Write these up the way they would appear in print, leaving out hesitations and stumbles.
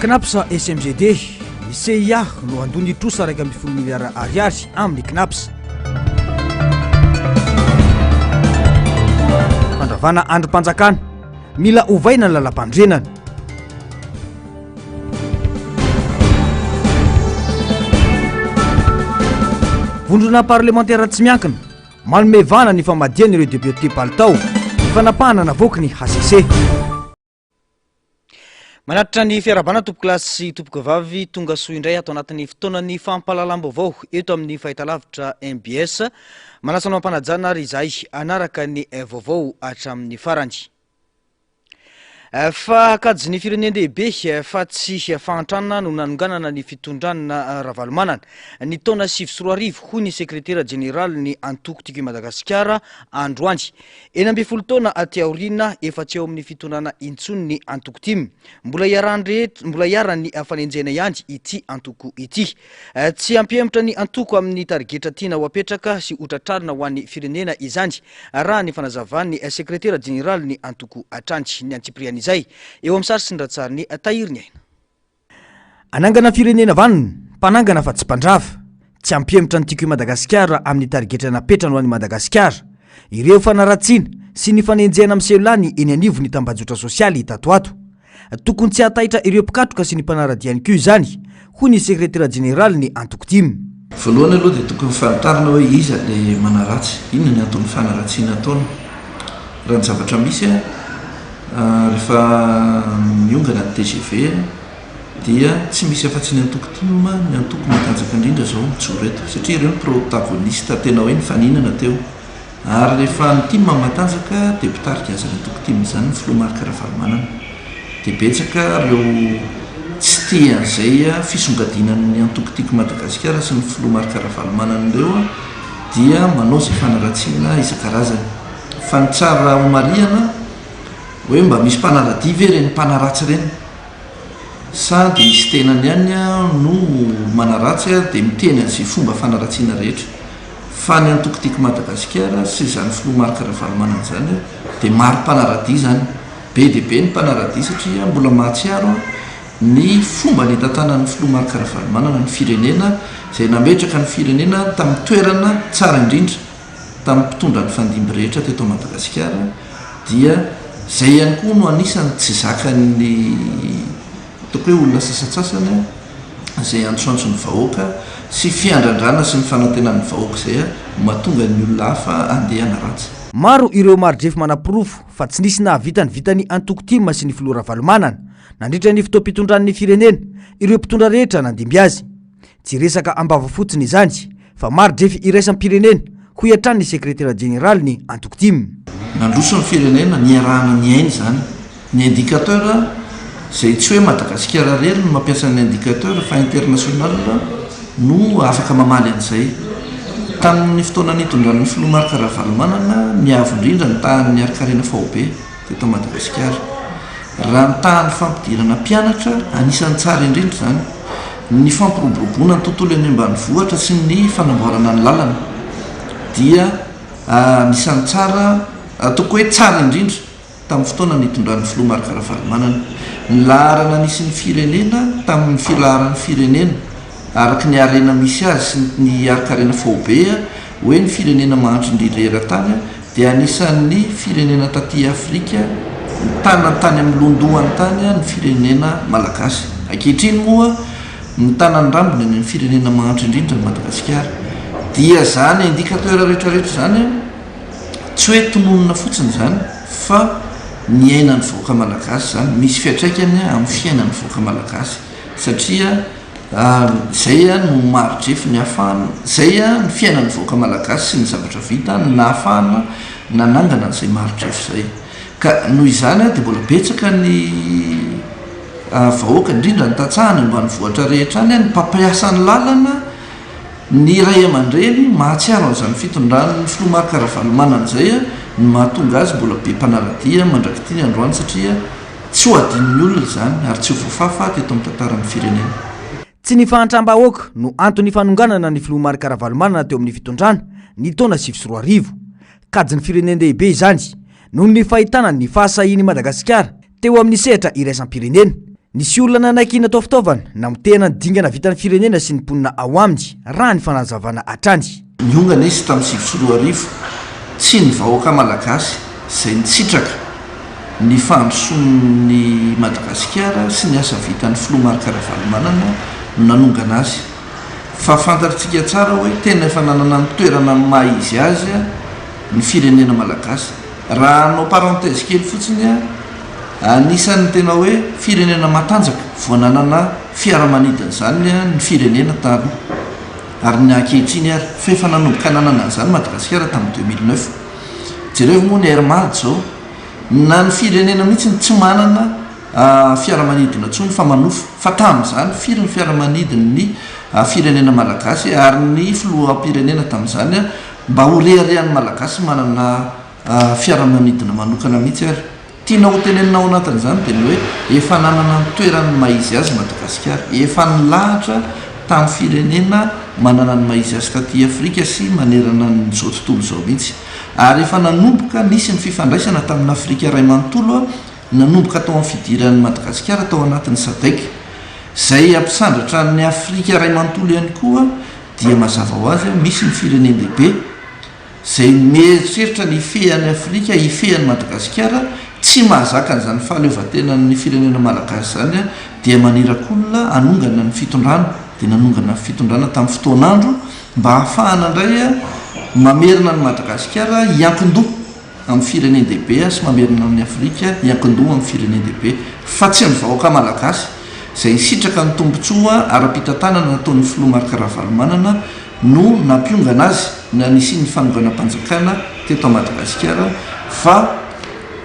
knapsa SMGD ny CIA no andony trosa raika amby 10 miliara ariary amin'ny knapsa. Fandravana androm-panjakana mila ovaina ny lalam-pandrenana. Vondrona parlementaire tsy miankina malomevana ny famadiany ireo député palitao ny fanapahana navoaka ny HCC. Manatitra ny fiarabana tompokilasy sy tompoka vavy tonga soa indray ato anatin'ny fotoanan'ny fampahalalam-baovao eto amin'ny fahitalavitra MBS manasa ny mampanajana ary izay anaraka ny vaovao hatramin'ny farany. Fa kajy ny firenendehibe fa tsy fahantranana no nanonganana ny fitondranana ravalomanana ny taona 2024 hoy ny sekretera jeneraly ny antoko tiko Madagasikara androany. 12 taona aty aoriana efa tsy eo amin'ny fitondrana intsony ny antoko tim. Mbola iarany fanenjena ihany ity antoko ity. Tsy ampiematra ny antoko amin'ny tarigetra tiana ho apetraka sy hotratrarina ho an'ny firenena izany raha ny fanazavan'ny sekretera jeneraly ny antoko atrany ny Antsipriany izay eo amin'ny sary sy ny ratsariny tahiriny aina. Anangana firenena vanona mpanangana fa tsy mpandrava tsy ampiematra ny tiko Madagasikara amin'ny tarigetra napetrana ho an'ny Madagasikara. Ireo fanaratsiana sy ny fanenjena amin'ny selulany eny anivony tambajotra sosialy tato ato. Tokony tsy hataitra ireo mpikatroka sy ny mpanaradiany koa izany hoy ny sekretera jeneraly ny antoko tim. Voalohany aloha dia tokony fantarina hoe iza le manaratsy, inona ny antony fanaratsiana ataony. Raha ny zavatra misy rehefa miongana ny TGV dia tsy misy afa-tsy ny antoko tim, ny antoko matanjaka indrindra zao mijoro eto satria ireo ny protagoniste tena hoe ny faninana teo. Ary rehefa ny tim matanjaka dia mpitarika aza ny antoko tim izany ny filomarika ravalomanana. Dia betsaka ireo tsy tia an'izay fisongadinan'ny antoko tiko Madagasikara sy ny filomarika ravalomanana ireo dia manao izay fanaratsiana isan-karazany. Fa ny tsara homariana hoe mba misy mpanaradia ve reny mpanaratsy reny, sa dia isy tenany ihany no manaratsy dia miteny an'izay fomba fanaratsiana rehetra. Fa ny antoko tiko Madagasikara sy izany filomarika ravalomanana izany dia maro mpanaradia izany, be dia be ny mpanaradia satria mbola mahatsiaro ny fomba ny tantanan'ny filomarika ravalomanana ny firenena izay nametraka ny firenena tamin'ny toerana tsara indrindra tamin'ny mpitondra ny fandimby rehetra teto Madagasikara. Dia zay ihany koa no anisany tsy zakany toko hoe olona sasatsasany izay antsoantso ny vahoaka sy fiandrandrana sy ny fanantenan'ny vahoaka izay mahatonga ny olona hafa andeha hanaratsy. Maro ireo marodrefo manapirofo fa tsy nisy nahavitany vitany antoko tim sy ny filoha ravalomanana nandritra ny fotoam-pitondran'ny firenena ireo mpitondra rehetra nandimby azy. Tsy resaka ambava fotsiny izany fa marodrefy iraisampirenena ho iatran ny sekretera jeneraly ny antoko tim. Nandroso ny firenena niarahana ny ainy izany ny indicateur izay tsy hoe Madagasikara rery no mampiasa ny indicateur fa international no afaka mamaly an'izay. Tamin'ny fotoana nitondran'ny filomarika ravalomanana niavo indrindra ny tahan'ny arikarena faobe teto Madagasikara. Raha ny tahan'ny fampidirana mpianatra anisan'ny tsara indrindra izany ny fampiroboroboana ny tontolo eny ambanivohitra sy ny fanamboarana ny lalana dia anisan'ny tsara atoko hoe tsara indrindra tamin'ny fotoana nitondran'ny filomarika ravalomanana. Ny laharana nisy ny firenena tamin'ny filaharan'ny firenena araka ny harena misy azy sy ny arikarena faobe hoe ny firenena mahandro indrindra eran-tany dia anisan'ny firenena taty Afrika tanantany amin'ny londohan'ny tany ny firenena malagasy. Ankehitriny moa ny tanany rambony ny firenena mahandro indrindra ny Madagasikara. Dia zany indicateur rehetrarehetra zany tsy hoe tononona fotsiny izany fa ny ainan'ny vahoaka malagasy zany misy fiatraikany amin'ny fiainan'ny vahoaka malagasy satria zay no marodrefy ny hafahana, zay ny fiainan'ny vahoaka malagasy sy ny zavatra vita ny nahafahana nanangana n'izay marodrefy zay. Ka noho izany dia mbola betsaka ny vahoaka indrindra ny tatsahany ambanivohitra rehetra any ny mpampiasa ny lalana ny ray aman-dreny mahatsiaro an'izany fitondran'ny filomarika ravalomanana izay ny mahatonga azy mbola be mpanaradia mandrakitiny androany satria tsy ho adin'ny olona izany ary tsy ho voafafa teto amin'ny tantaran'ny firenena. Tsy ny fahantram-bahoaka no antony fanonganana ny filomarika ravalomanana teo amin'ny fitondrana ny taona 2024. Kajy ny firenendehibe izany noho ny fahitana ny fahasahiny Madagasikara teo amin'ny sehatra iraisam-pirenena nisy olona nanaiky natao fitaovana na mitena ny dingana vitan'ny firenena sy ny mponina ao aminy raha ny fanazavana atrany. Niongana izy tamin'ny 2024 tsy ny vahoaka malagasy izay nitsitraka ny fandrosoan'ny Madagasikara sy ny asa vitan'ny Filomarka Ravalomanana no nanongana azy. Fa fantatritsika tsara hoe tena efa nanana ny toerana maha izy azy ny firenena malagasy. Raha hanao parenthèse kely fotsiny anisan'ny tena hoe firenena matanjaka voananana fiaramanidina zany ny firenena tany. Ary ny ankehitriny ary fa efa nanomboka nanana an'izany Madagasikara tamin'ny 2009. Jereo moa ny Hermad zao na ny firenena mihitsy tsy manana fiaramanidina tsony fa manofo fa tamin'izany firy ny fiaramanidina ny firenena malagasy ary ny filoham-pirenena tamin'izany mba ho reharehan'ny malagasy manana fiaramanidina manokana mihitsy ary tiana ho tenenina ao anatin'izany dia ny hoe efa nanana ny toerany maizy azy Madagasikara, efa nilahatra tamin'ny firenena manana ny maizy azy taty Afrika sy manerana nyzao tontolo zao mihitsy. Ary efa nanomboka nisy ny fifandraisana tamin'ny Afrika iray manontolo nanomboka tao amin'ny fidiran'ny Madagasikara tao anatin'ny SADC izay ampisandratra ny Afrika iray manontolo ihany koa dia mazava ho azy misy ny firenena lehibe izay mieritreritra ny ifehan'ny Afrika ifehan'ny Madagasikara tsy mahazaka an'izany fahaleovan-tenan'ny firenena malagasy zany dia manirakolona anongana ny fitondrana dia nanongana ny fitondrana tamin'ny fotoan'andro mba hahafahana indray mamerina ny Madagasikara hiankin-doha amin'ny firenena lehibe sy mamerina ny Afrika hiankin-doha amin'ny firenena lehibe fa tsy ny vahoaka malagasy izay nisitraka ny tombontsoa ara-pitantanana nataon'ny Filomarka Ravalomanana no nampiongana azy na nisy ny fanonganam-panjakana teto Madagasikara fa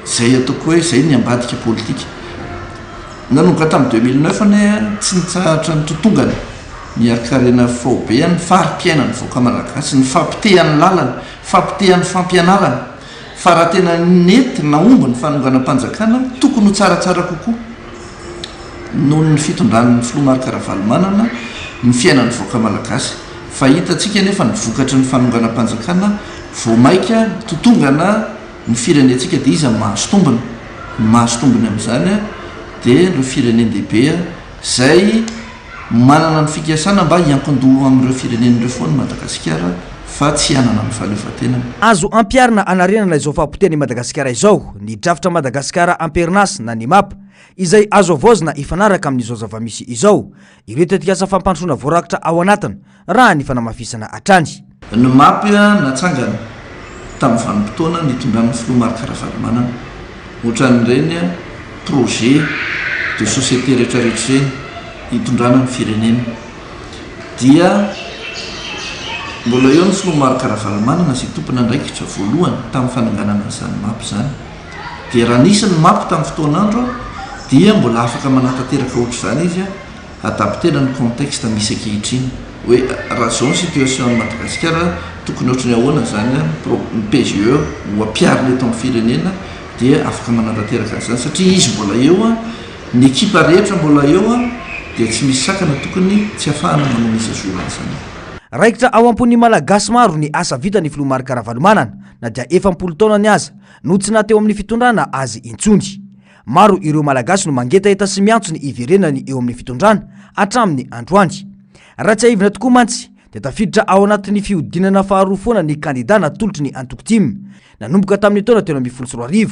izay ataoko hoe izay ny ambadika politika. Nanomboka tamin'ny 2009 ane tsy nitsahatra ny totongana miarkarena faobe ny fari-piainany vahoaka malagasy ny fampitehan'ny lalana fampitehan'ny fampianarana fa raha tena nety na omby ny fanonganam-panjakana tokony ho tsaratsara kokoa noho ny fitondran'ny Filomarka Ravalomanana ny fiainan'ny vahoaka malagasy. Fa hitantsika nefa ny vokatry ny fanonganam-panjakana vao maika totongana ny firenentsika dia izy mahazo tombony amin'izany dia ireo firenena lehibe izay manana ny fikasana mba hiankin-doha amin'ireo firenen'ireo foana Madagasikara fa tsy hanana ny fahaleovan-tenany. Azo ampiarina anarenana izao fahampoteny Madagasikara izao ny drafitra Madagasikara amperinasy na ny mapa izay azo avaozina ifanaraka amin'izao zava-misy izao ireto tikasa fampandrosoana voarakitra ao anatiny raha ny fanamafisana atrany. Ny mapy natsangana tamin'ny vanim-potoana nitondran'ny Filomarka Ravalomanana ohatran'ireny projet de société rehetrarehetra ireny hitondrana ny firenena dia mbola eo ny Filomarka Ravalomanana izay tompona andraikitra voalohany tamin'ny fananganana izany mapy izany. Dia raha nisy ny mapy tamin'ny fotoan'andro dia mbola afaka manatanteraka ohatr'izany izy adaptena ny contexte misy ankehitriny hoe raha zao ny situation ny Madagasikara tokony ohatrany ahoana zany ny PGE ho ampiarina eto amin'ny firenena dia afaka manatanteraka an'izany satria izy mbola eo ny ekipa rehetra mbola eo dia tsy misy sakana tokony tsy ahafahana manao misazorana zany. Raikitra ao am-pony malagasy maro ny asa vitany Filomarka Ravalomanana na dia 70 taona ny aza no tsy nateo amin'ny fitondrana azy intsony. Maro ireo malagasy no mangetaeta sy miantsony iverenany eo amin'ny fitondrana hatramin'ny androany. Raha tsy aivina tokoa mantsy dia tafiditra ao anatin'ny fiodinana faharoa foana ny kandida natolotry ny Antoko-Timy nanomboka tamin'ny taona 2014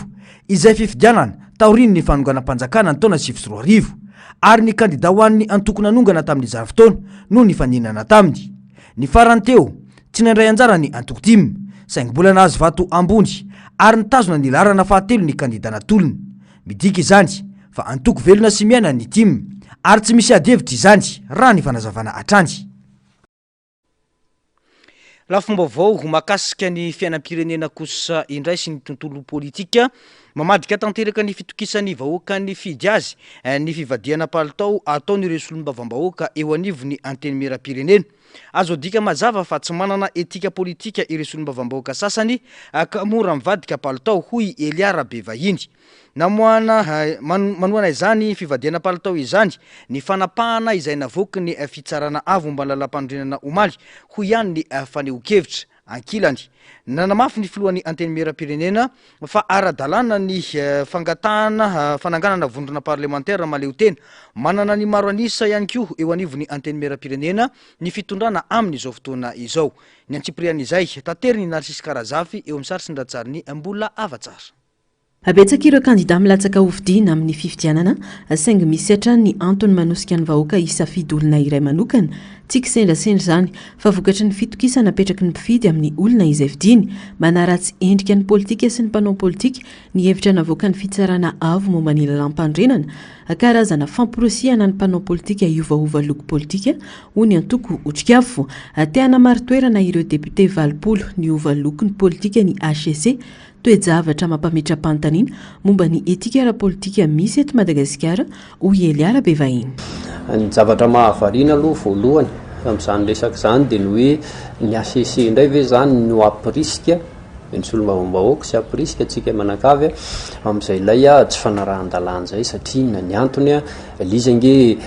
izay fifidianana taoriny ny fanonganam-panjakana ny taona 2014 ary ny kandida ho an'ny antoko nanongana tamin'ny zara fotoana no ny faninana taminy. Ny farany teo tsy nandray anjara ny Antoko-Timy saingy mbola nahazo vato ambony ary nitazona ny larana fahatelo ny kandida natolony. Midika izany fa antoko velona sy miaina ny Timy ary tsy misy adevitra izany raha ny fanazavana atrany. Lafombaovao mahakasika ny fiainam-pirenena kosa indray sy ny tontolo politika mamadika tanteraka ny fitokisan'ny vahoaka ny fidy azy ny fivadiana palitao ataon'ireo solombavambahoaka eo anivo ny anteny meram-pirenena. Azo adika mazava fa tsy manana etika politika ireo solombavambahoaka sasany ka mora mivadika palitao hoy Eliara Bevahiny. Manoana izany fivadiana palitao izany ny fanapahana izay navoaka ny fitsarana avo mba lalam-pandrenana omaly hoy ihany ny faneho-kevitra ankilany. Nanamafy ny filohan'ny anteny miram-pirenena fa ara-dalàna ny fangatahana fananganana vondrona parlementaire maleo tena. Manana ny maro anisa ihany koa eo anivon'ny anteny miram-pirenena ny fitondrana amin'izao fotoana izao. Ny antsiprian'izay tateriny Narcisse Karazafy eo amin'ny sary sy ndratsariny mbola avatsara. Abetsaka ireo kandida milatsaka hovidiana amin'ny fifidianana saingy misy hatrany ny antony manosika ny vahoaka hisafidy olona iray manokana tsy kisendrasendra zany fa vokatry ny fitokisana napetraky ny mpifidy amin'ny olona izay vidiny manaratsy endrika ny politika sy ny mpanao politika ny hevitra navoaka ny fitsarana avo momba ny lalam-pandrenana karazana famporosiana ny mpanao politika iovaova loko politika hoy ny antoko otrikafo teana maro toerana ireo député valopolo ny ova loko ny politika ny HCC toejavatra mampametra-panontaniana momba ny etika ara-politika misy eto Madagasikara hoy Eliara Bevahiny. Ny zavatra mahavariana aloha voalohany amin'izany resaka izany dia ny hoe ny HCC indray ve zany no ampiriska ny solombavambahoaka sy ampiriska atsika manakavy amin'izay ilay tsy fanarahan-dalàna zay satria ny antony lizange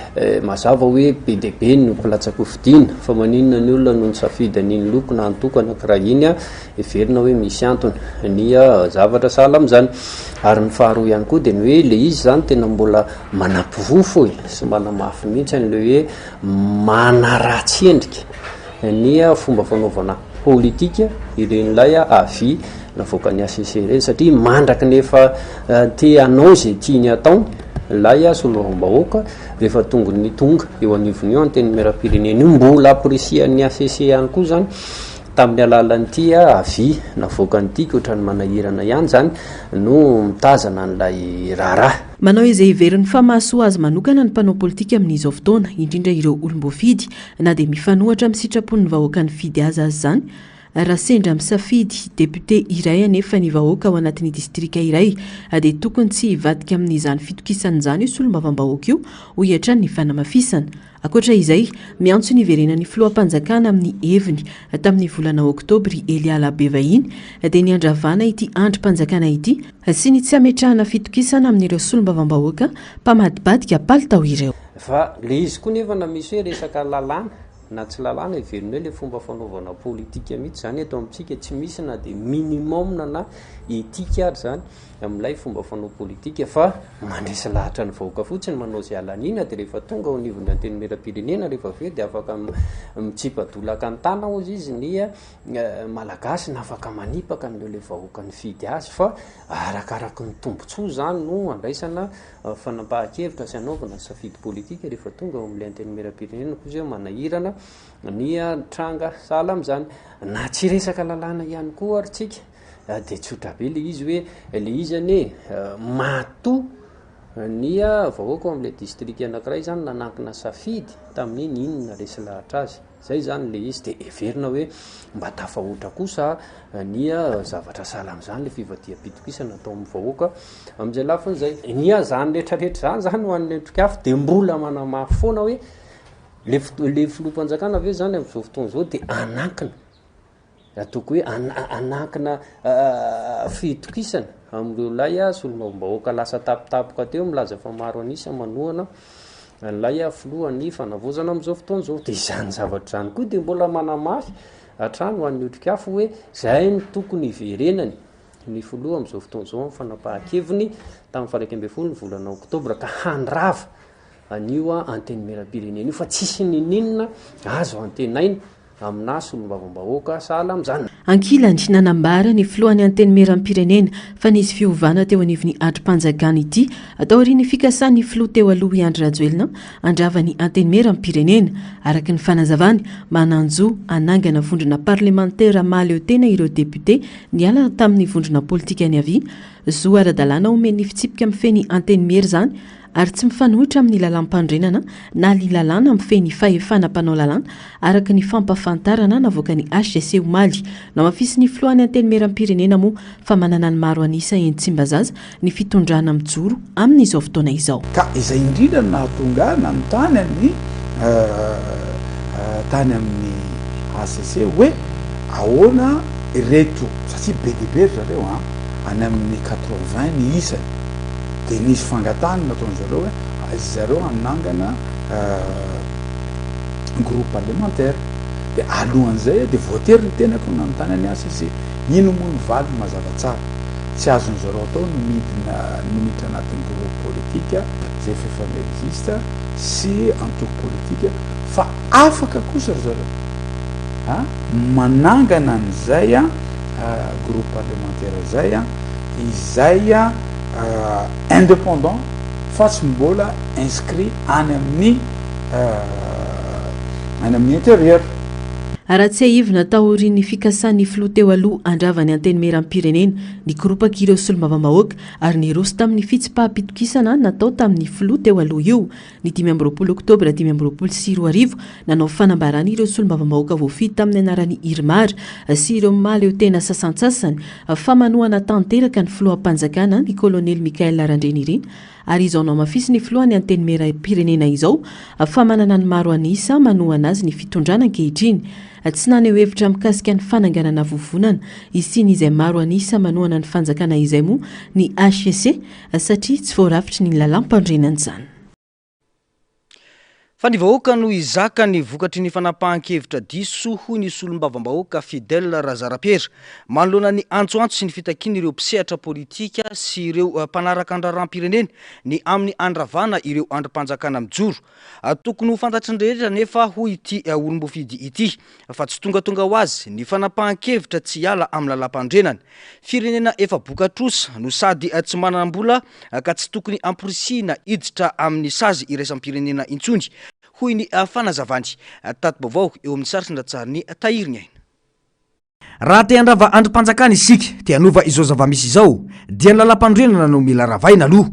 mazava hoe be dia be ny mpilatsaka hovidiana fa maninona ny olona no nisafidy an'iny loko na antoko anankiray iny everina hoe misy antony ny zavatra sahala amin'izany. Ary ny faharoa ihany koa dia ny hoe le izy zany tena mbola manampivoafo sy manamafy mihitsy an'le hoe manaratsy endrika ny fomba fanaovana politika iren'ilay avy navoaka ny HCC ireny satria mandraky nefa te anao zay tiany atao lay solombavambahoaka rehefa tonga ny tonga eo anivony eo anteny miram-pirenena mbola apirisian'ny HCC ihany koa zany tamin'ny alalan'ity avy navoaka nytika ohatrany manahirana ihany zany no mitazana n'ilay raharaha. Manao izay iverin'ny famasoa azy manokana ny mpanao politika amin'izao fotoana indrindra ireo olom-boafidy na dia mifanohatra amin'ny sitrapon'ny vahoaka ny fidy azy zany raha sendra misafidy député iray anefa ny vahoaka ao anatin'ny distrika iray dia tokony tsy hivadika amin'izany fitokisan'izany io solombavambahoaka io ho hiatrany ny fanamafisana. Akoatra izay miantso ny iverenan'ny filoham-panjakana amin'ny heviny tamin'ny volana oktobry Eliala Bevahiny dia ny andravana ity androm-panjakana ity sy ny tsy ametrahana fitokisana amin'ireo solombavambahoaka mpamadibadika palitao ireo. Fa le izy koa nefa na misy hoe resaka lalàna na tsy lalàna iverina hoe le fomba fanaovana politika mihitsy zany eto amintsika tsy misy na dia minimum na etika ary zany amin'ilay fomba fanao politika fa mandresy lahatra ny vahoaka fotsiny manao zay alanina dia rehefa tonga ao anivon'ny anteny miram-pirenena rehefa aveo dia afaka mitsipadolaka ny tana ozy izy ny malagasy na afaka manipaka n'le vahoaka ny fidy azy fa arakaraka ny tombontsoa zany no andraisana fanampahan-kevitra sy anaovana safidy politika rehefa tonga ao amin'ilay anteny miram-pirenena koa zay manahirana ny tranga sahala amin'izany na tsy resaka lalàna ihany koa ary tsika dia tsotra be le izy hoe le izy ane mato ny vahoaka amin'ilay distrika anankiray zany nanankina safidy tamin'iny inona resy lahatra azy zay zany le izy dia everina hoe mba tafahoatra kosa ny zavatra sahala amin'izany le fivadiam-pitokisana atao amin'ny vahoaka amin'izay lafin'izay ny zany rehetrarehetra zany ho an'ny endrikafo dia mbola manamafy foana hoe le filoham-panjakana aveo zany amin'izao fotoana izao dia anankina atoko hoe anankina fitokisana amin'ireo lay solombavambahoaka lasa tapitapoka teo milaza fa maro anisa manohana lay filohan'ny fanavozana amin'izao fotoana izao dia izany zavatra izany koa dia mbola manamafy hatrany ho an'ny otrikafo hoe zay ny tokony iverenany ny filoha amin'izao fotoana izao amin'ny fanapahan-keviny tamin'ny faha 12 ny volana oktobra ka handrava an'io anteny miram-pirenena io fa tsisy ninina azo antenaina amina solombavambahoaka sahala amin'izany. Ankilany nanambara ny filohan'ny anteny miram-pirenena fa nisy fiovana teo anivon'ny androm-panjakana ity atao ry ny fikasan'ny filoha teo aloha Andry Rajoelina andravany anteny miram-pirenena araka ny fanazavany mananjo anangana vondrona parlementaire maleo tena ireo député niala tamin'ny vondrona politika ny avy zo ara-dalàna omen'ny fitsipika mifeny anteny mihery zany ary tsy mifanohitra amin'ny lalam-pandrenana na ny lalàna mifeny fahefana mpanao lalàna araka ny fampafantarana navoaka ny HCC omaly na mafisy ny filohan'ny anteny miram-pirenena moa fa manana ny maro anisa entsimbazaza ny fitondrana mijoro amin'izao fotoana izao. Ka izay indrindra no nahatonga nanontany amin'ny tany amin'ny HCC hoe ahoana ireto satria be dia be zareo any amin'ny 80 ny isany dia nisy fangatana nataon'zareo hoe zareo anangana groupe parlementaire de alohan'izay de voatery ny tenako nanontany any ACC ino moa ny valy mazava tsara tsy azony zareo atao no miditra anatin'ny groupe politika zay fefamergiste sy antoko politika fa afaka kosa ry zareo manangana an'izay groupe parlementaire zay izay indépendant fa tsy mbola inscrit any amin'ny intérieur. Raha tsy haivina taorian'ny fikasan'ny filoha teo aloha andravany anteny meram-pirenena ny gropaka ireo solombavambahoaka ary niroso tamin'ny fitsipaham-pitokisana natao tamin'ny filoha teo aloha io ny 20 oktobra 2024 nanao fanambarana ireo solombavambahoaka voafidy tamin'ny anaran'ny Irmar sy ireo maleo tena sasantsasany fa manohana tanteraka ny filoham-panjakana ny kolonely Mikael Randrenirina ary izao no mafisy ny filohan'ny anteny meram-pirenena izao fa manana ny maro anisa manohana azy ny fitondrana ankehitriny tsy naneho hevitra mikasika ny fananganana vovonana isiny izay maro anisa manohana ny fanjakana izay moa ny HCC satria tsy voarafitry ny lalampandrenana izany. Fa ny vahoaka no izaka ny vokatry ny fanapahan-kevitra diso hoy ny solombavambahoaka Fidèle Razarapiera manoloana ny antsoantso sy ny fitakiana ireo mpisehatra politika sy ireo mpanaraka andraram-pirenena ny amin'ny andravana ireo androm-panjakana mijoro. Tokony ho fantatry ny rehetra nefa hoy ity olom-bofidy ity fa tsy tonga ho azy ny fanapahan-kevitra tsy hiala amin'ny lalampandrenana. Firenena efa bokatrosa no sady tsy manam-bola ka tsy tokony amporisihina iditra amin'ny sazy iraisam-pirenena intsony. Hoy ny fanazavany tato-baovao eo amin'ny saritry ndratsariny tahiriny aina. Raha te handrava androm-panjakana isika te hanova izao zava-misy izao dia ny lalampandrenana no mila ravaina aloha.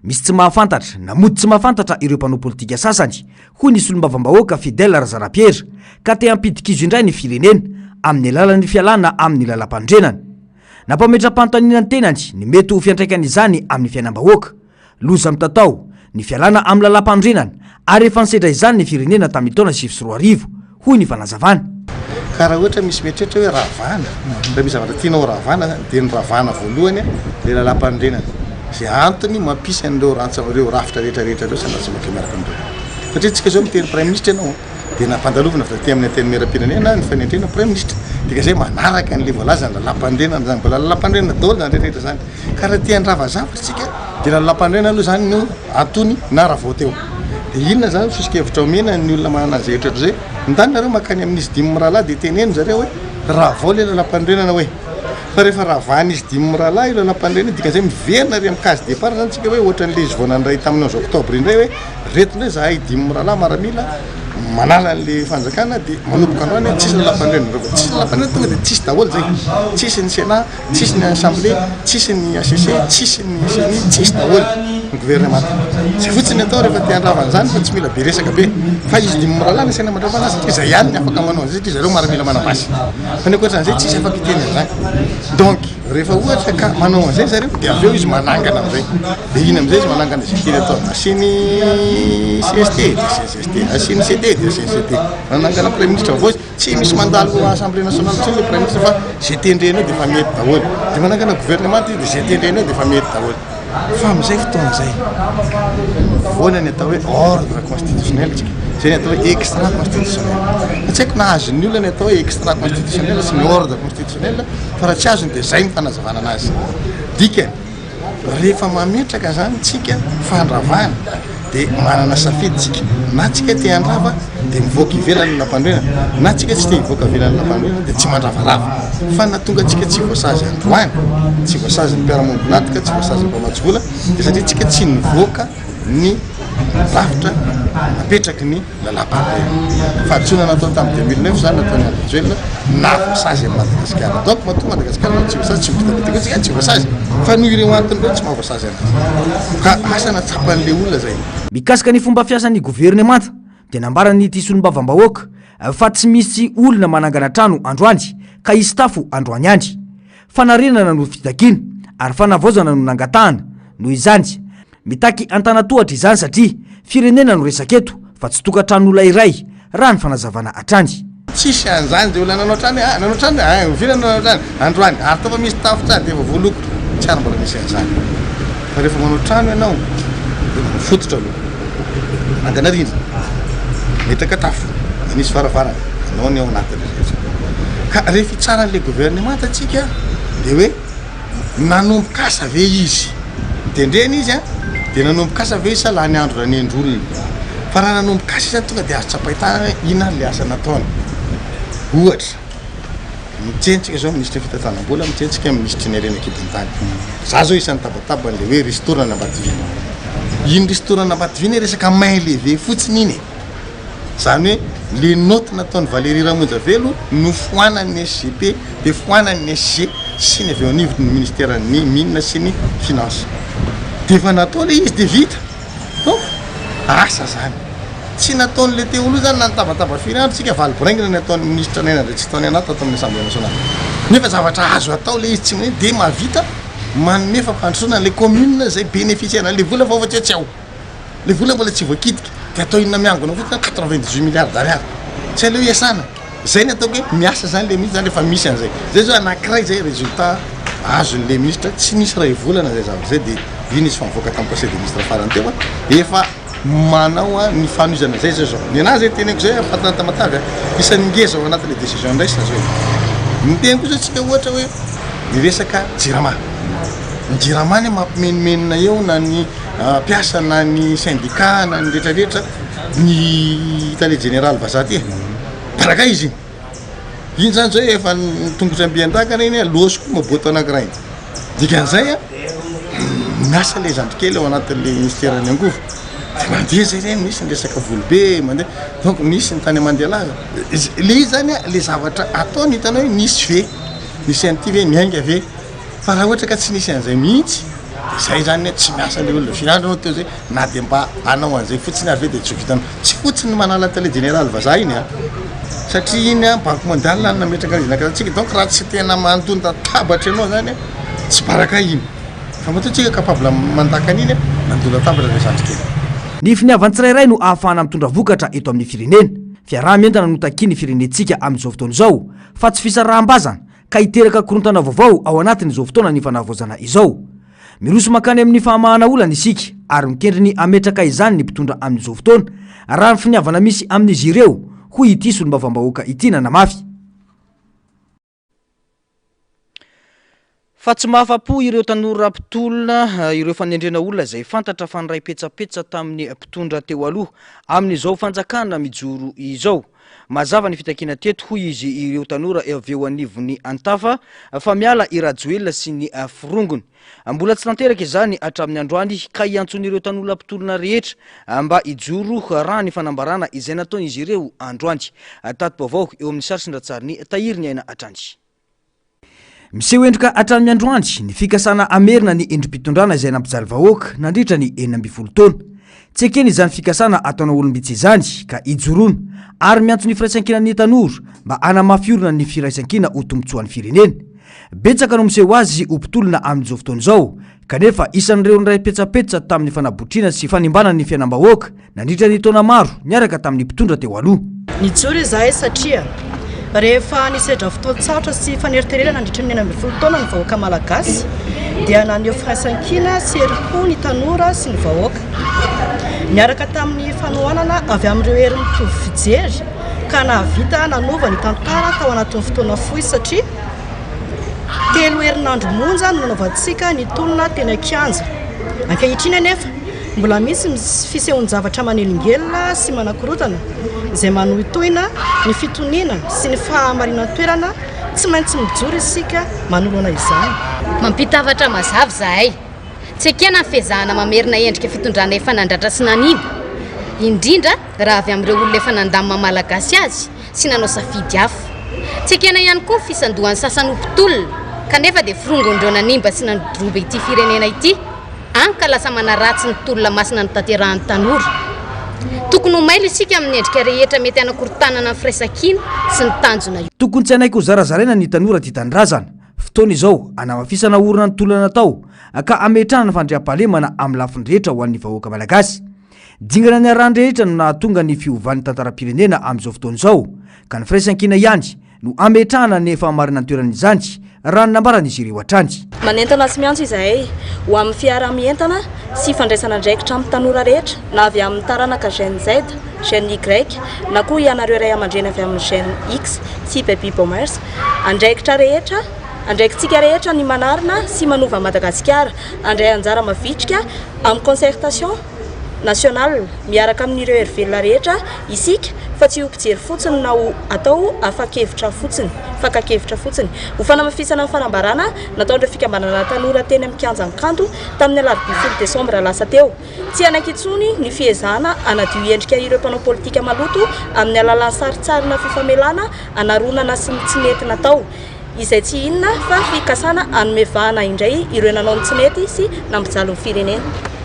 Misy tsy mahafantatra na mody tsy mahafantatra ireo mpanao politika sasany hoy ny solombavambahoaka Fidèle Razarapiera ka te hampidikizo indray ny firenena amin'ny alalan'ny fialana amin'ny lalampandrenana. Nampametram-panontaniana ny tenany ny mety ho fiantraikany izany amin'ny fiainam-bahoaka. Loza mitatao ny fialana amin'ny lalampandrenana ary efa nisedra izany ny firenena tamin'ny taona 2024 hoy ny fanazavana. Karaha ohatra misy metrehatra hoe ravana raha misy zavatra tianao ravana dia ny ravana voalohany le lalampandrenana zay antony mampisy an'ireo rafitra rehetrarehetra ireo sanatry maka miaraka amin'ireo satria tsika zao miteny prime ministre ianao dia nampandalovana fa ty amin'ny anteny meram-pirenena ny fanendrena prime ministre dia zay manaraka an'le voalaza ny lalampandrenana zany mbola lalampandrenana daholo zany rehetrarehetra zany ka raha tia handrava zavatra tsika dia lalampandrenana aloha zany no antony na raha voateo. Dia inona zany fisikevitra omena ny olona manana zay ohatra zay ndany nareo makany amin'izy 10 miralahy dia teneno zareo hoe raha vao le lalampandrenana hoe fa rehefa raha vany izy 10 miralahy io lalampandrenana dikan'izay miverina ry amin'ny case départ zany tsika hoe ohatran'le izy vao nandray tamin'ny 11 oktobra indray hoe reto indray zahay 10 miralahy maramila manala an'le fanjakana dia manomboka androany tsisy lalampandrenana tsisy lalampandrenana tonga dia tsisy daholo zay tsisy ny Sénat tsisy ny assemblée tsisy ny ACC tsisy ny CENI tsisy daholo ny gouvernement zay fotsiny atao rehefa te handravana zany fa tsy mila be resaka be fa izy 10 miralahy ny saina mandravana azy satria zay ihany ny afaka manao an'izay satria zareo maramila manambasy fa ny ankoatran'izay tsisy afaka hiteny an'izany donc rehefa ohatra ka manao an'izay zareo dia avy eo izy manangana amin'izay dia iny amin'izay izy manangana izay tiany atao asiany CST dia CST asiany CD dia CST manangana prime ministre avao izy tsy misy mandalo assemblée nationale tsy le prime ministre fa zay tendrenao dia efa mety daholo dia manangana gouvernement dia zay tendrenao dia efa mety daholo fa amin'izay fotoana izay voana ny atao hoe ordre constitutionnel tsika zay ny atao hoe extra constitutionnel tsy haiko nahazo ny olona ny atao hoe extra constitutionnel sy ny ordre constitutionnel fa raha tsy azony dia zay ny fanazavana anazy dikany rehefa mametraka zany tsika fandravana dia manana safidy tsika na tsika te handrava dia mivoaka ivelany lampandrenana na tsika tsy te hivoaka ivelany lampandrenana dia tsy mandravarava fa na tonga tsika tsy voasazy androany tsy voasazy ny mpiara-monibolatika tsy voasazy ny mpamatsy-vola dia satria tsika tsy nivoaka ny rafitra napetraky ny lalampandrenana fa antsoina natao tamin'ny 2009 zany nataony Andry na voasazy amin'ny Madagasikara donc matoa Madagasikara tsy voasazy tsy mipitapitika tsika tsy voasazy fa noho ireo antony ireo tsy mahavoasazy anazy ka asa natsapan'le olona zay. Mikasika ny fomba fiasan'ny gouvernemanta dia nambarany ity solombavambahoaka fa tsy misy olona manangana trano androany ka izy tafo androany andry fanarenana no fitakiana ary fanavaozana no nangatahana noho izany mitaky antanatohatra izany satria firenena no resaketo fa tsy tokantran'olona iray raha ny fanazavana atrany. Tsisy an'izany zay olona nanao trany firenena nanao trany androany ary tafa misy tafo-trany dia efa voaloko tsy ary mbola misy an'izany fa rehefa manao trano ianao dia fototra aloha anganarindra metraka tafo anisy varavarana nao ny ao anatin'ny rehetra ka rehefa tsara n'le gouvernement atsika de hoe nanombokasa ve izy mitendrena izy a de nanombokasa ve izy sa laha ny andro raha ny endrolona fa raha nanombokasa izy tonga de azo tsapahitana inona le asa nataony ohatra mitsentsika zao ministre fitantanam-bola mitsentsika ministre ny rena kidintany za zao isan'ny tabataba le hoe restaurant Ambatovina iny restaurant Ambatovina resaka main levé fotsiny iny zany hoe le note nataony Valérie Ramonjavelo no foanany SGP de foanany SG sy ny avy ao anivon'ny ministère ny mines sy ny finance de efa natao le izy de vita donc asa zany tsy nataon'le teoloha zany na nitabataba firy andro tsika valibiraingina ny ataon'ny ministre nena de tsy ataony anaty atao amin'ny assemblée nationale nefa zavatra azo atao le izy tsy hoe de mahavita manome fampandrosoana le commune zay bénéficiaire le vola vaofa tsy ao le vola mbola tsy voakitika de atao inona miangona fotsiny 98 milliards d'ariary tsy aleo iasana zay ny ataoko hoe miasa zany le ministre zany efa misy an'izay zay zao anankiray zay résultat azon'le ministre tsy nisy ray volana zay zavatra zay de iny izy fa mivoaka tamin'ny conseil des ministres farany teo efa manao a ny fanomezana zay zao ny anazy zay teneko zay afatana tamatavy isan'ny ngeza ao anatin'le décision ndraisina zao ny teny koa zao tsika ohatra hoe ny resaka jirama ny jirama ny mampimenomenona eo na ny mpiasa na ny syndicat na ny rehetrarehetra ny tale général Vazaty baraka izy iny zany zao efa tongotra ambiantakana iny losiko maboto anankiray dikan'izay a miasa le zandrikely ao anatin'le ministère ny angovo de mandeha zay reny misy ny resaka volobe mandeha donc misy ny tany mandeha laza le izy zany a le zavatra ataony hitanao hoe nisy ve nisy an'ity ve miainga ve fa raha ohatra ka tsy nisy an'izay mihitsy de zay zany tsy miasa le olona fiandro anao teo zay na de mba anao an'izay fotsiny avy de tsy vitanao tsy fotsiny manala tele général Vaza iny a satria iny a banque mondiale na nametraka izy nakaratsika donc raha tsy tena manontony tabatra anao zany tsy baraka iny fa matotsika capable mandaka an'iny mandona tabatra le zandrikely ny finiavany tsirairay no ahafahana mitondra vokatra eto amin'ny firenena fiaraha-mientana no takia ny firenentsika amin'izao fotoana izao fa tsy fisaraham-bazana ka hiteraka korontana vaovao ao anatin'izao fotoana ny fanavozana izao miroso makany amin'ny fahamahana olana isika ary mikendry ny ametraka izany ny mpitondra amin'izao fotoana raha ny finiavana misy amin'izy ireo hoy ity solombavam-bahoaka ity nanamafy fa tsy mahafapo ireo tanora mpitolona ireo fanendrena olona zay fantatra fa nyray petsapetsa tamin'ny mpitondra teo aloha amin'izao fanjakana mijoro izao mazava ny fitakina teto hoy izy ireo tanora avy eo anivony antafa fa miala irajoelona sy ny firongony mbola tsy tanteraka izany hatramin'ny androany ka hiantson'ireo tanora mpitolona rehetra mba hijoro raha ny fanambarana izay nataon'izy ireo androany tato-baovao eo amin'ny sarisindra-tsariny tahiry ny aina hatrany miseho endrika hatramin'ny androandry ny fikasana amerina ny endrim-pitondrana izay nampijaly vahoaka nandritra ny 12 taona tsy ekeny izany fikasana ataona olombitsy izany ka hijoroana ary miantso ny firaisan-kina ny tanora mba anamafiorina ny firaisan-kina ho tombotsoan'ny firenena betsaka no miseho azy ho mpitolona amin'izao fotoana izao kanefa isan'ireo nyray petsapetsa tamin'ny fanabotriana sy fanimbana ny fiainam-bahoaka nandritra ny taona maro miaraka tamin'ny mpitondra teo aloha nijoro izahay satria rehefa nisedra fotoan-tsarotra sy faneriterena nandritra ny 12 taona ny vahoaka malagasy dia naneo firaisan-kina sy herim-po ny tanora sy ny vahoaka miaraka tamin'ny fanohanana avy amin'ireo herin'ny mpitovy fijery ka nahavita nanova ny tantara tao anatin'ny fotoana fohy satria telo herinandro monja no nanaovantsika ny tolona tena kianja ankehitriny anefa mbola misy fisehoan-javatra manelingelina sy manakorotana izay manohitoina ny fitoniana sy ny fahamarinana toerana tsy maintsy mijoro isika manoloana izany mampitavatra mazava zahay tsy ekena fezahana mamerina endrika fitondrana efa nandratra sy nanimba indrindra raha avy amin'ireo olona efa nandamina malagasy azy sy nanao safidy hafa tsy ekena ihany koa fisandohan'ny sasany mpitolona kanefa dia firongon'ireo nanimba sy nandroba ity firenena ity anka lasa manaratsy ny tolona masina ny tanterahan'ny tanora tokony ho mailo isika amin'ny endrika rehetra mety anakorontanana ny firaisan-kina sy ny tanjona io tokony tsy anaiko ho zarazaraina ny tanora ty tandrazana fotoana izao anamafisana orona ny tolona natao ka ametrahana fandriam-pahalemana amin'ny lafiny rehetra ho an'ny vahoaka malagasy dingana ny arany rehetra no nahatonga ny fiovan'ny tantaram-pirenena amin'izao fotoana izao ka ny firaisan-kina ihany no ametrahana ny fahamarinana toerana izany raha nambaran'izy ireo hatrany. Manentana sy miantso izahay ho amin'ny fiaramientana sy fandraisana ndraikitra amin'ny tanora rehetra na avy amin'ny taranaka gène Z, gène Y na koa ianareo ray aman-dreny avy amin'ny gène X sy baby boomers andraikitra rehetra andraikintsika rehetra ny manarina sy manova Madagasikara andray anjara mavitrika amin'ny concertation nationale miaraka amin'ireo hervelona rehetra isika fa tsy ho mpijery fotsiny na ho atao afakevitra fotsiny ho fanamafisana amin'ny fanambarana nataon'ireo fikambanana tanora teny amin'ny kianjankanto tamin'ny alarobia 10 Desambra lasa teo tsy anakitsony ny fiezahana anadio endrika ireo mpanao politika maloto amin'ny alalan'ny saritsarina fifamelana anaronana sy ny tsy nety natao izay tsy inona fa fikasana anomevahana indray ireo nanao ny tsy nety sy nampijaly ny firenena.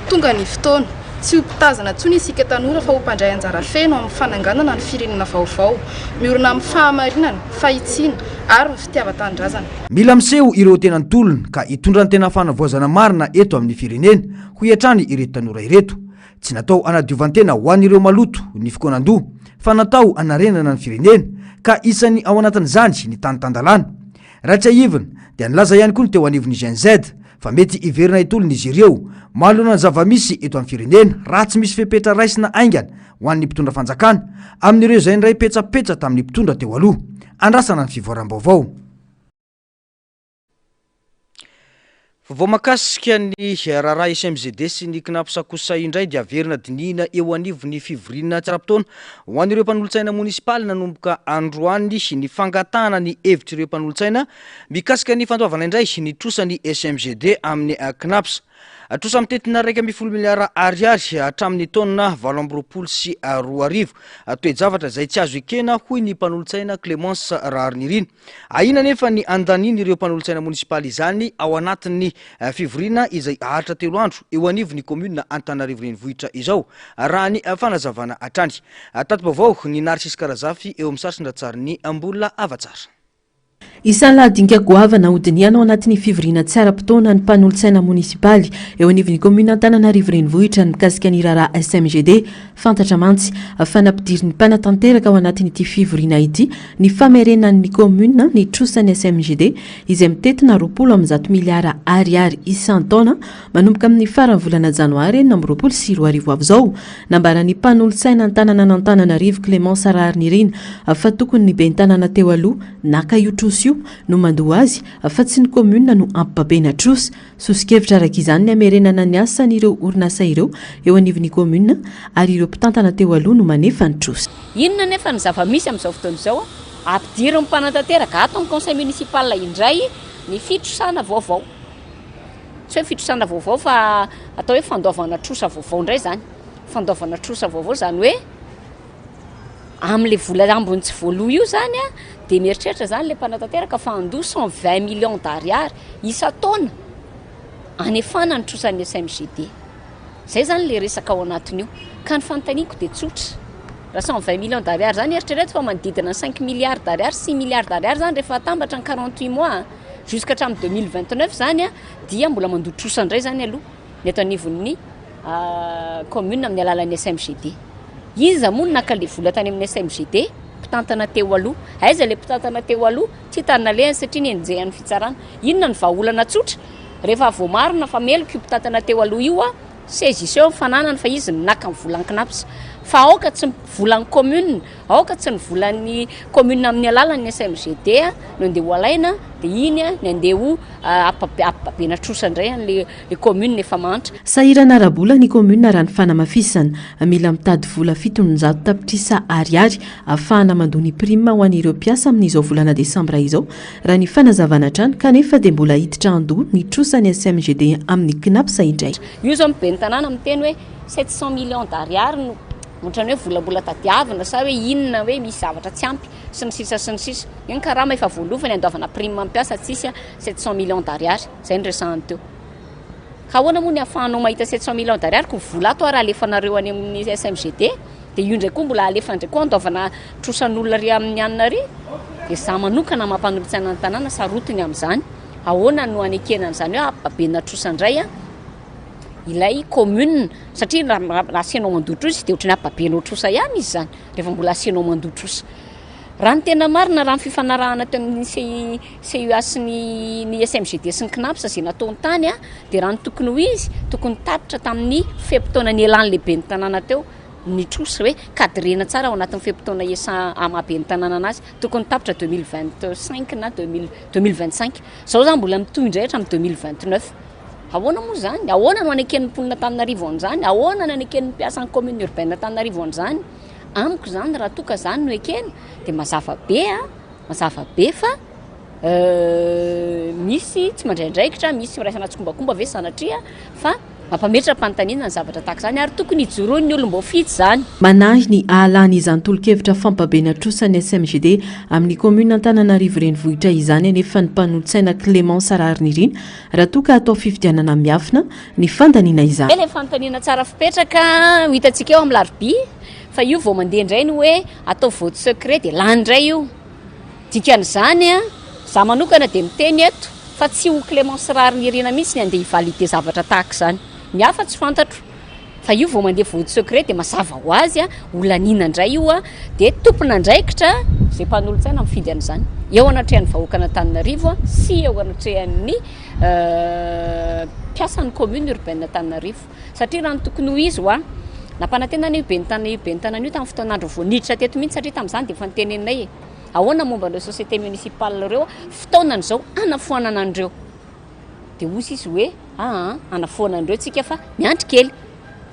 Tonga ny fotoana tsy ho mpitazana tsony isika tanora fa ho mpandray anjara feno amin'ny fananganana ny firenena vaovao miorina amin'ny fahamarinana fahitsiana ary ny fitiavan-tanindrazana. Mila miseho ireo tena ntolona ka hitondra ny tena fanavoazana marina eto amin'ny firenena ho iatrany ireto tanora ireto tsy natao anadiovantena ho an'ireo maloto ny fikonan-doha fa natao anarenana ny firenena ka isany ao anatin'izany ny tany-tandalana. Raha tsy aivina dia nilaza ihany koa ny teo anivon'ny Gen Z fa mety iverina itolona izy ireo mahalona ny zava-misy eto amin'ny firenena raha tsy misy fepetra raisina aingana ho an'ny mpitondra fanjakana amin'ireo izay ndray petsapetra tamin'ny mpitondra teo aloha andrasana ny fivoaram-baovao. Vao makasika ny raharaha SMGD sy ny knapsakosa indray dia averina dinihina eo anivon'ny fivoriana tsara-potoana ho an'ireo mpanolontsaina munisipaly nanomboka androany ny fangatahana ny hevitr'ireo mpanolontsaina mikasika ny fandoavana indray ny trosan'ny SMGD amin'ny knapsa. Trosa amin'ny tetina 1.10 miliara ariary hatramin'ny taona 20 sy 20. Toe-javatra izay tsy azo ekena hoy ny mpanolontsaina Clémence Raharnirina. Ahina nefa ny andaniny ireo mpanolontsaina munisipaly izany ao anatin'ny fivoriana izay ahatra 3 andro eo anivon'ny commune Antananarivo renivohitra izao raha ny fanazavana hatrany. Tato-baovao ny Narcisse Karazafy eo amin'ny Sarsindratsarin'ny Ambola Avatsara. Isan'ladinka goavana hodiniana ao anatin'ny fivoriana tsy ara-potoana ny mpanolontsaina munisipaly eo anivon'ny commune Antananarivo renivohitra ny mikasika ny raharaha SMGD fantatra mantsy fanampidirin'ny mpanatanteraka ao anatin'ity fivoriana ity ny famerenan'ny commune ny trosan'ny SMGD izay mitetina 20 miliara ariary isan-taona manomboka amin'ny farany volana janoary 20 sy 20 avy izao nambaran'ny mpanolontsaina Antananarivo Clémence Raharnirina fa tokony ny bentanana teo aloha naka io trosa io no mandoa azy fa tsy ny commune no ampabena trosa sosikevitra araka izany ny amerenana ny asan'ireo orinasa ireo eo anivon'ny commune ary ireo mpitantana teo aloha no manefa ny trosa. Inona nefa ny zava-misy amin'izao fotoana izao ampidiry ny mpanatanteraka ato amin'ny conseil municipal indray ny fitrosana vaovao. Tsy hoe fitrosana vaovao fa atao hoe fandoavana trosa vaovao indray zany. Fandoavana trosa vaovao zany hoe amin'le vola ambony tsy voaloha io zany dia mieritreritra zany le mpanatanteraka fa andoha 120 millions d'ariary isa-taona anefana ny trosan'ny SMGD. Zay zany le resaka ao anatin'io ka ny fanontaniako dia tsotra. Raha 120 millions d'ariary zany eritrereto fa manodidina 5 milliards d'ariary 6 milliards d'ariary zany rehefa atambatra ny 48 mois jusqu'hatramin'ny 2029 zany dia mbola mandoa trosa indray zany aloha ny eto anivon'ny commune amin'ny alalan'ny SMGD. Iza moa naka le vola tany amin'ny SMGD mpitantana teo aloha aiza le mpitantana teo aloha tsy tanina lehany satria ny enjehan'ny fitsarana inona ny vahaolana tsotra rehefa voamarina fa meloko io mpitantana teo aloha io seziseo fananany fa izy naka ny volan'ny knapsa fa aoka tsy volan'ny commune aoka tsy ny volan'ny commune amin'ny alalan'ny SMGD no andeha ho alaina dia iny ny andeha ho apabena trosa indray an'le commune efa mantra. Sahirana arabola ny commune raha ny fanamafisana mila mitady vola 700 tapitrisa ariary ahafahana mandoa ny prime ho an'ireo mpiasa amin'izao volana desambra izao raha ny fanazavana trano kanefa dia mbola hiditra andoha ny trosan'ny SMGD amin'ny knapsa indray. Io zao mibeny tanàna miteny hoe 700 millions d'ariary no ohatrany hoe volambola tadiavina sa hoe inona hoe misy zavatra tsy ampy sy ny sisa iny karama efa voalovany andoavana prime mampiasa tsisy 700 millions d'ariary zay ny resahany teo ka ahoana moa ny ahafahanao mahita 700 millions d'ariary ko vola ato raha alefanareo any amin'ny SMGD dia io indray koa mbola alefa indray koa andoavana trosan'olona ry amin'ny anina ry dia za manokana mampanolontsaina ny tanàna sarotiny amin'izany ahoana no anekenan'izany hoe apabena trosa indray ilay commune satria raha asianao mandoa trosa dia ohatrany apabenao trosa ihany izy zany rehefa mbola asianao mandoa trosa raha ny tena marina raha ny fifanarahana teo amin'ny CUA sy ny SMGD sy ny CNAPS zay nataony tany a dia raha ny tokony ho izy tokony tapitra tamin'ny fepitaona ny elan'ny lehibe ny tanàna teo ny trosa hoe cadrena tsara ao anatin'ny fepitaona esa amabe ny tanàna anazy tokony tapitra 2025 na 2025 zao zany mbola mitoy indray hatra amin'ny 2029 ahoana moa zany ahoana no aneken'ny mponina Antananarivo an'izany ahoana no aneken'ny mpiasan'ny commune urbaine Antananarivo an'izany amiko zany raha toka zany no ekena dia mazava be fa misy tsy mandraindraikitra misy miraisana tsokombakomba ve sanatria fa mampametra mpantanina ny zavatra tahaka izany ary tokony hijoroany ny olom-bo fitsy zany manahy ny ahalany izany tolo-kevitra fampabena trosany SMGD amin'ny commune Antananarivo renivohitra izany anefa ny mpanolotsaina Clémence Ararinirina raha toka atao fifidianana miafina ny fandaniana izany le fantaniana tsara fipetraka hitantsika eo amin'ny larbi fa io vao mandeha indray ny hoe atao vote secret dia lany indray io dikan'izany a za manokana dia miteny eto fa tsy ho Clémence Ararinirina mihitsy ny andeha hivalide zavatra tahaka izany ny hafa tsy fantatro fa io vao mandeha vote secret dia mazava ho azy a olanina indray io a dia tompona andraikitra zay mpanolotsaina mifidy an'izany eo anatrehan'ny vahoakana Antananarivo sy eo anatrehan'ny mpiasan'ny commune urbaine Antananarivo satria raha ny tokony ho izy ho nampanantenana io be ny tanana io tamin'ny fotoanandro voaniditra teto mihitsy satria tamin'izany dia efa nitenenay ahoana momba an'ireo société municipale ireo fotoanany zao anafoanana an'ireo dia ozy izy hoe anafoana an'ireo tsika fa miandry kely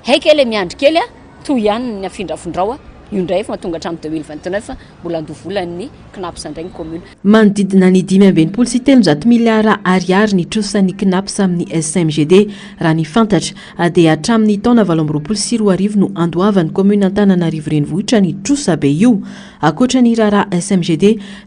haikely miandry kely toy ihany ny afindrafondrao io indray fa mahatonga hatramin'ny 2029 mbola andovolan'ny CNAPS indray ny commune manodidina ny 5.7 miliyara ariary ny trosan'ny CNAPS amin'ny SMGD raha ny fantatra dia hatramin'ny taona 2024 no andoavan'ny commune Antananarivo renivohitra ny trosa be io akoatra ny raharaha SMGD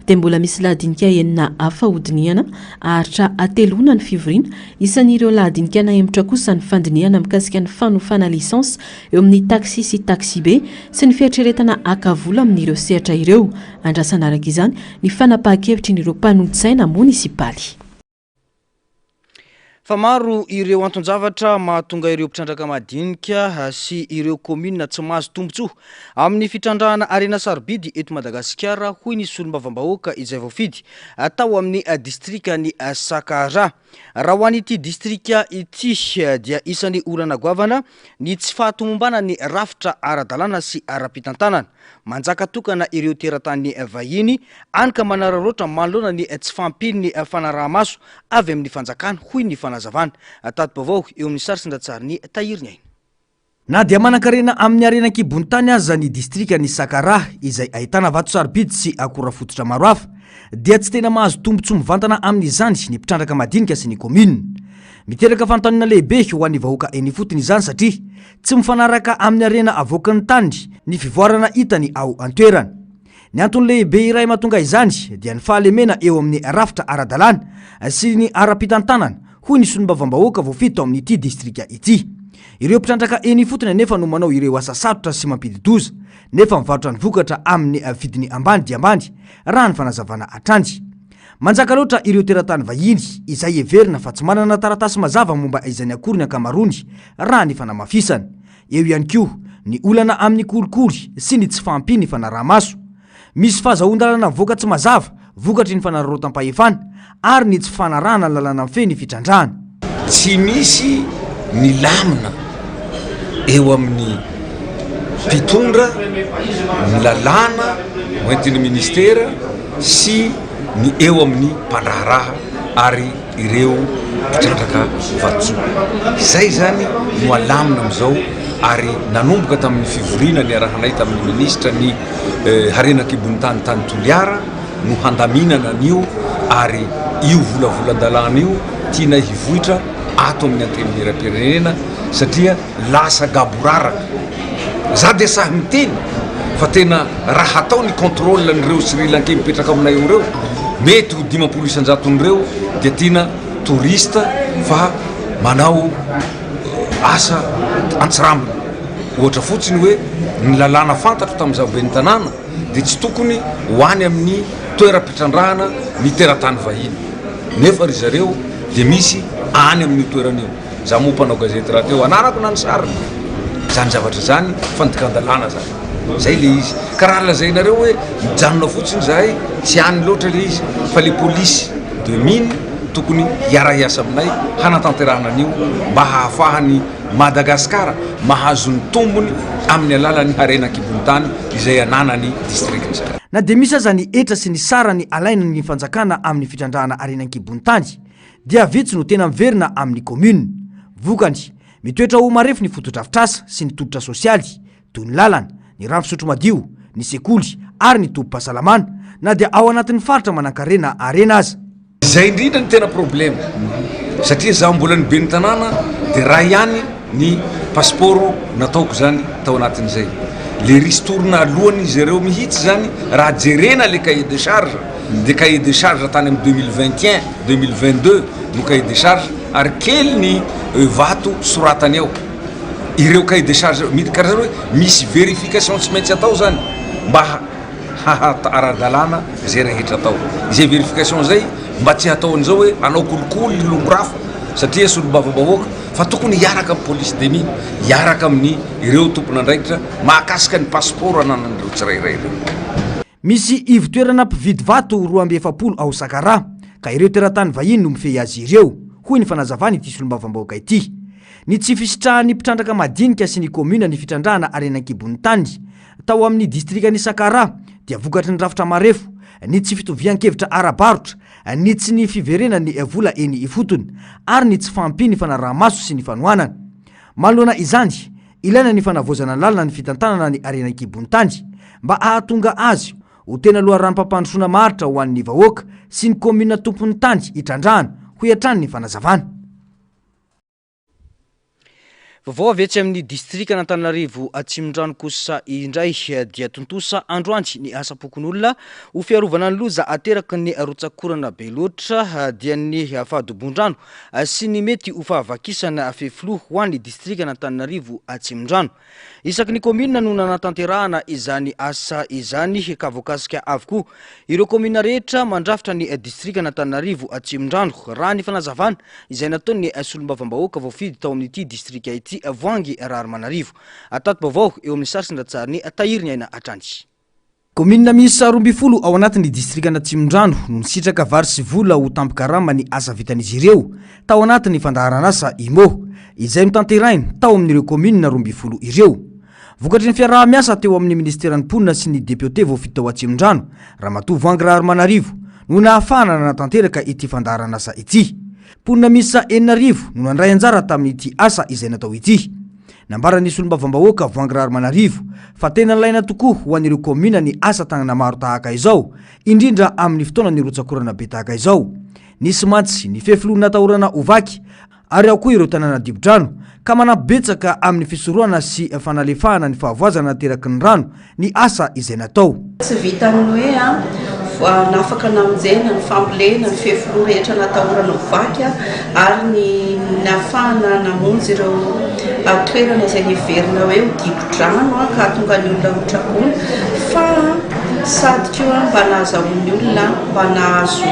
dia mbola misy lahadinika enina hafa hodiniana aharitra atelona ny fivoriana isan'ireo lahadinika na emotra kosa ny fandiniana mikasika ny fanofana lisansa eo amin'ny taxi sy taxi be sy ny fieritreretana akavola amin'ireo sehatra ireo andrasana araka izany ny fanapahan-kevitry n'ireo mpanolotsaina munisipaly fa maro ireo anton-javatra mahatonga ireo mpitrandraka madinika sy ireo commune tsy mahazo tombontsoa amin'ny fitrandrahana arena sarobidy eto Madagasikara hoy ny solombavam-bahoaka izay voafidy atao amin'ny distrikany Sakara raha ho an'ity distrika ity dia isan'ny olana goavana ny tsy fahatomombana ny rafitra ara-dalàna sy ara-pitantanana manjaka tokana ireo teratany vahiny anka manararoatra manoloana ny tsy fampiny ny fanaraha-maso avy amin'ny fanjakana hoy ny fanazavana tato-baovao eo amin'ny sary sindatsariny tahiriny aina na dia manan-karena amin'ny arenan-kibony tany aza ny distrika ny Sakara izay ahitana vato sarobidy sy akora fototra maro hafa dia tsy tena mahazo tombontsoa mivantana amin'izany ny mpitrandraka madinika sy ny commune miteraka fanontaniana lehibe ho an'ny vahoaka eny fotony izany satria tsy mifanaraka amin'ny arena avoakan'ny tany ny fivoarana hitany ao antoerana ny antony lehibe iray mahatonga izany dia ny fahalemena eo amin'ny rafitra ara-dalàna sy ny ara-pitantanana hoy ny solombavam-bahoaka voafito amin'ity distrika ity ireo mpitrandraka eny fotony nefa no manao ireo asa sarotra sy mampididoza nefa mivarotra ny vokatra amin'ny vidiny ambany dia ambany raha ny fanazavana atrandy manjaka loatra ireo teratany vahiny izay everina fa tsy manana taratasy mazava momba izany akory ny ankamarony raha ny fanamafisana eo ihany koa ny olana amin'ny kolikoly sy ny tsy fampiny fanaraha-maso misy fahazahoan-dalana voka tsy mazava vokatry ny fanararotam-pahefana ary ny tsy fanarahana lalana mifeny fitrandrahana tsy misy ny lamina eo amin'ny mpitondra ny lalàna hoentin'ny ministera sy ny eo amin'ny mpandraharaha ary ireo mpitrandraka vatsoa izay zany no alamina am'izao ary nanomboka tamin'ny fivoriana ny arahanay tamin'ny ministra ny harenan-kibony tany Toliara no handaminana an'io ary io volavolan-dalàna io tiana hivohitra ato amin'ny anteny miram-pirenena satria lasa gaboraraka za dia sahy miteny fa tena raha hatao ny contrôle n'ireo Sri Lankais mipetraka aminay eo reo mety ho 50 isan-jaton'ireo dia tiana touriste fa manao asa antsirambina ohatra fotsiny hoe ny lalàna fantatro tamin'izao be ny tanàna dia tsy tokony hoany amin'ny toeram-pitrandrahana ny teratany vahiny nefa ry zareo dia misy any amin'ny toeran'io za moa mpanao gazety raha teo anarako na ny sariny zany zavatra zany fandikan-dalàna zany zay le izy ka raha lazainareo hoe mijanona fotsiny zahay tsy any loatra le izy fa le polisy de mine tokony hiara-iasa aminay hanatanterahana an'io mba hahafahany Madagasikara mahazo ny tombony amin'ny alalan'ny harenan-kibon'tany izay ananany district na de misy aza ny etra sy ny sara ny alaina ny fanjakana amin'ny fitrandrahana harenan-kibon'tany dia vitsy no tena miverina amin'ny commune vokany mitoetra ho marefo ny fotodrafitrasa sy ny tolotra sosialy toy ny lalana ny rano fisotro madio ny sekoly ary ny tobim-pahasalamana na dia ao anatin'ny faritra manan-karena arena aza zay indrindra ny tena problème satria zaho mbola ny be ny tanàna de raha ihany ny passeport nataoko zany tao anatin'izay le ristourna alohany izy ireo mihitsy zany raha jerena le cahier de charge de cahier de charge tany amin'ny 2021 2022 no cahier de charge ary kely ny vato soratany ao ireo cahier de charge karaha zany hoe misy vérification tsy maintsy atao zany mba ara-dalàna zay rehetra atao izay vérification zay mba tsy hatao an'izao hoe anao kolikoly longorafo satria solom-bavam-bahoaka fa tokony hiaraka amin'ny police de mine hiaraka amin'ny ireo tompona andraikitra mahakasika ny passeport ananan'ireo tsirairay ireo misy ivotoerana mpividy vato 270 ao Sakara ka ireo teratany vahiny no mifehy azy ireo hoy ny fanazavany ity solom-bavambahoaka ity ny tsy fisitrahan'ny mpitrandraka madinika sy ny commune ny fitrandrahana harenan-kibon'tany tao amin'ny distrikany Sakara dia vokatry ny rafitra marefo ny tsy fitovian-kevitra ara-barotra ny tsy ny fiverena ny vola eny ifotony ary ny tsy fampiny fanaraha-maso sy ny fanohanana manoloana izany ilaina ny fanavozana lalina ny fitantanana ny harenan-kibon'tany mba ahatonga azy ho tena loharanom-pampandrosoana maritra ho an'ny vahoaka sy ny commune tompon'ny tany hitrandrahana ho iatrany ny fanazavana vaovao avetsy amin'ny distrika Antananarivo Atsimondrano kosa indray dia tontosa androany ny asa-pokon'olona ho fiarovana ny loza ateraky ny rotsakorana be loatra dia ny fahadobon-drano sy ny mety ho fahavakisana fefilo ho an'ny distrika Antananarivo Atsimondrano isaky ny commune no nanatanterahana izany asa izany ka voakasika avokoa ireo commune rehetra mandrafitra ny distrika Antananarivo Atsimondrano raha ny fanazavana izay nataony solom-bavambahoaka voafidy tao amin'ity distrika ity voangy Raramanarivo atato bavao eo amin'ny sary sindatsariny tahiry ny aina atrany commune misy 12 ao anatin'ny distrika Atsimondrano no nisitraka vary sy vola ho tampikarama ny asa vitan'izy ireo tao anatin'ny fandaharana asa imo izay mitanterainy tao amin'ireo commune 12 ireo vokatry ny fiaraha-miasa teo amin'ny ministeran'ny ponina sy ny député voafidy tao Atsimondrano Ramatoa Voangy Raramanarivo no nahafahana nanatanteraka ity fandaharana asa ity ponina misy 4 no nandray anjara tamin'ity asa izay natao ity nambarany solom-bavambahoaka Voangy Raramanarivo fa tena ilaina tokoa ho an'ireo commune ny asa tagnana maro tahaka izao indrindra amin'ny fotoana ny rotsakorana be tahaka izao nisy mantsy ny fefilo natahorana ovaky ary ao koa ireo tanàna dibo-drano ka manabetsaka amin'ny fisorohana sy fanalefahana ny fahavoazana nateraky ny rano ny asa izay natao tsy vita amin'ny hoe nafaka namonjena ny fambolena ny fefilo rehetra natahorana ovaky ary ny nafahana namonjy ireo toerana izay niverina hoe dibo-drano ka tonga ny olona hotrapony fa sady koa mba nahazahoan'ny olona mba nahazo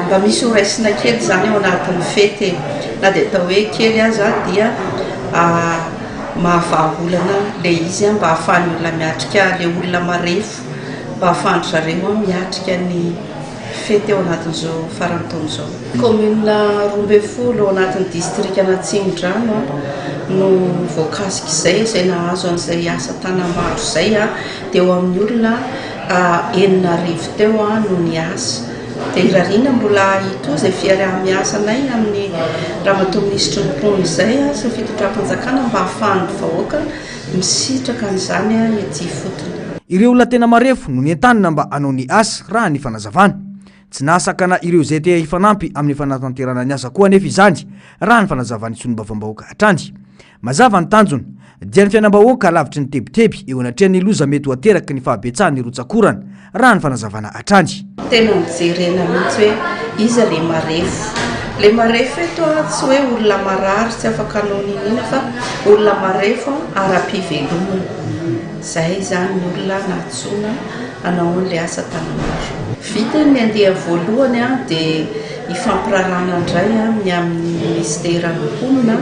mba misy horaisina kely zany ao anatin'ny fety na dia atao hoe kely aza dia mahavaolana le izy mba hahafahan'ny olona miatrika le olona marefo mba hahafahandry zareo miatrika ny fety ao anatin'izao farantaona izao commune 12 ao anatin'ny distrika Atsimondrano no voakasika izay nahazo an'izay asa tanamaro izay dia eo amin'ny olona 9 teo no ny asa dia irariana mbola ito izay fiaraha-miasanay amin'ny ramatoa minisitry ny ponina izay sy fitondram-panjakana mba hahafahan'ny vahoaka misitraka an'izany ety fotony ireo olona tena marefo no nientanina mba hanao ny asa raha ny fanazavana tsy nasakana ireo zay te hifanampy amin'ny fanatanterana ny asa koa anefa izany raha ny fanazavany solom-bavambahoaka hatrany mazava ny tanjona dia ny fiainam-bahoaka lavitry ny tebiteby eo anatrehan'ny loza mety ho ateraky ny fahabetsahan'ny rotsakorana raha ny fanazavana hatrany tena mijerena mihitsy hoe iza le marefo eto tsy hoe olona marary tsy afaka hanao ninina fa olona marefo ara-pivelomana zay zany ny olona natsona hanao an'le asa tanamaro vita ny andeha voalohany dia ifampirarana indray ny amin'ny ministeran'ny ponina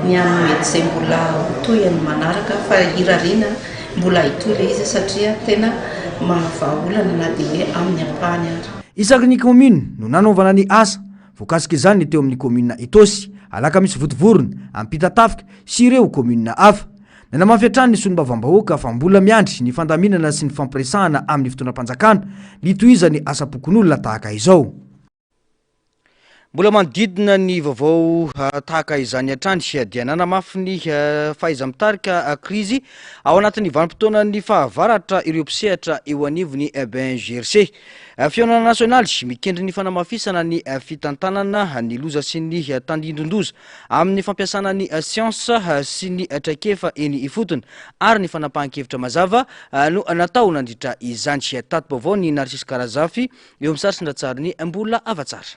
ny amin'ny mety izay mbola toyany manaraka fa irariana mbola hitoy le izy satria tena mahavaolana na dia hoe amin'ny ampahany ary. Isaky ny commune no nanaovana ny asa voakasika izany teo amin'ny commune Itosy, alaka misy votovorona, Ampitatafika sy ireo commune hafa. Nanamafy hatrany ny solombavam-bahoaka fa mbola miandry ny fandaminana sy ny fampiresahana amin'ny fotoanam-panjakana litohizany asa-pokon'olona tahaka izao. Mbola manodidina ny vaovao tahaka izany hatrany dia nanamafy ny fahaiza-mitarika krizy ao anatin'ny vanim-potoana ny fahavaratra ireo mpisehatra eo anivony BNGRC. Fiangonana nasionaly mikendry ny fanamafisana ny fitantanana ny loza sy ny tandindron-doza amin'ny fampiasana ny siansa sy ny traikefa eny ifotony ary ny fanapahan-kevitra mazava no natao nandritra izany tato-baovao ny Narcisse Karazafy eo amin'ny sary sindatsary ny mbola avatsara.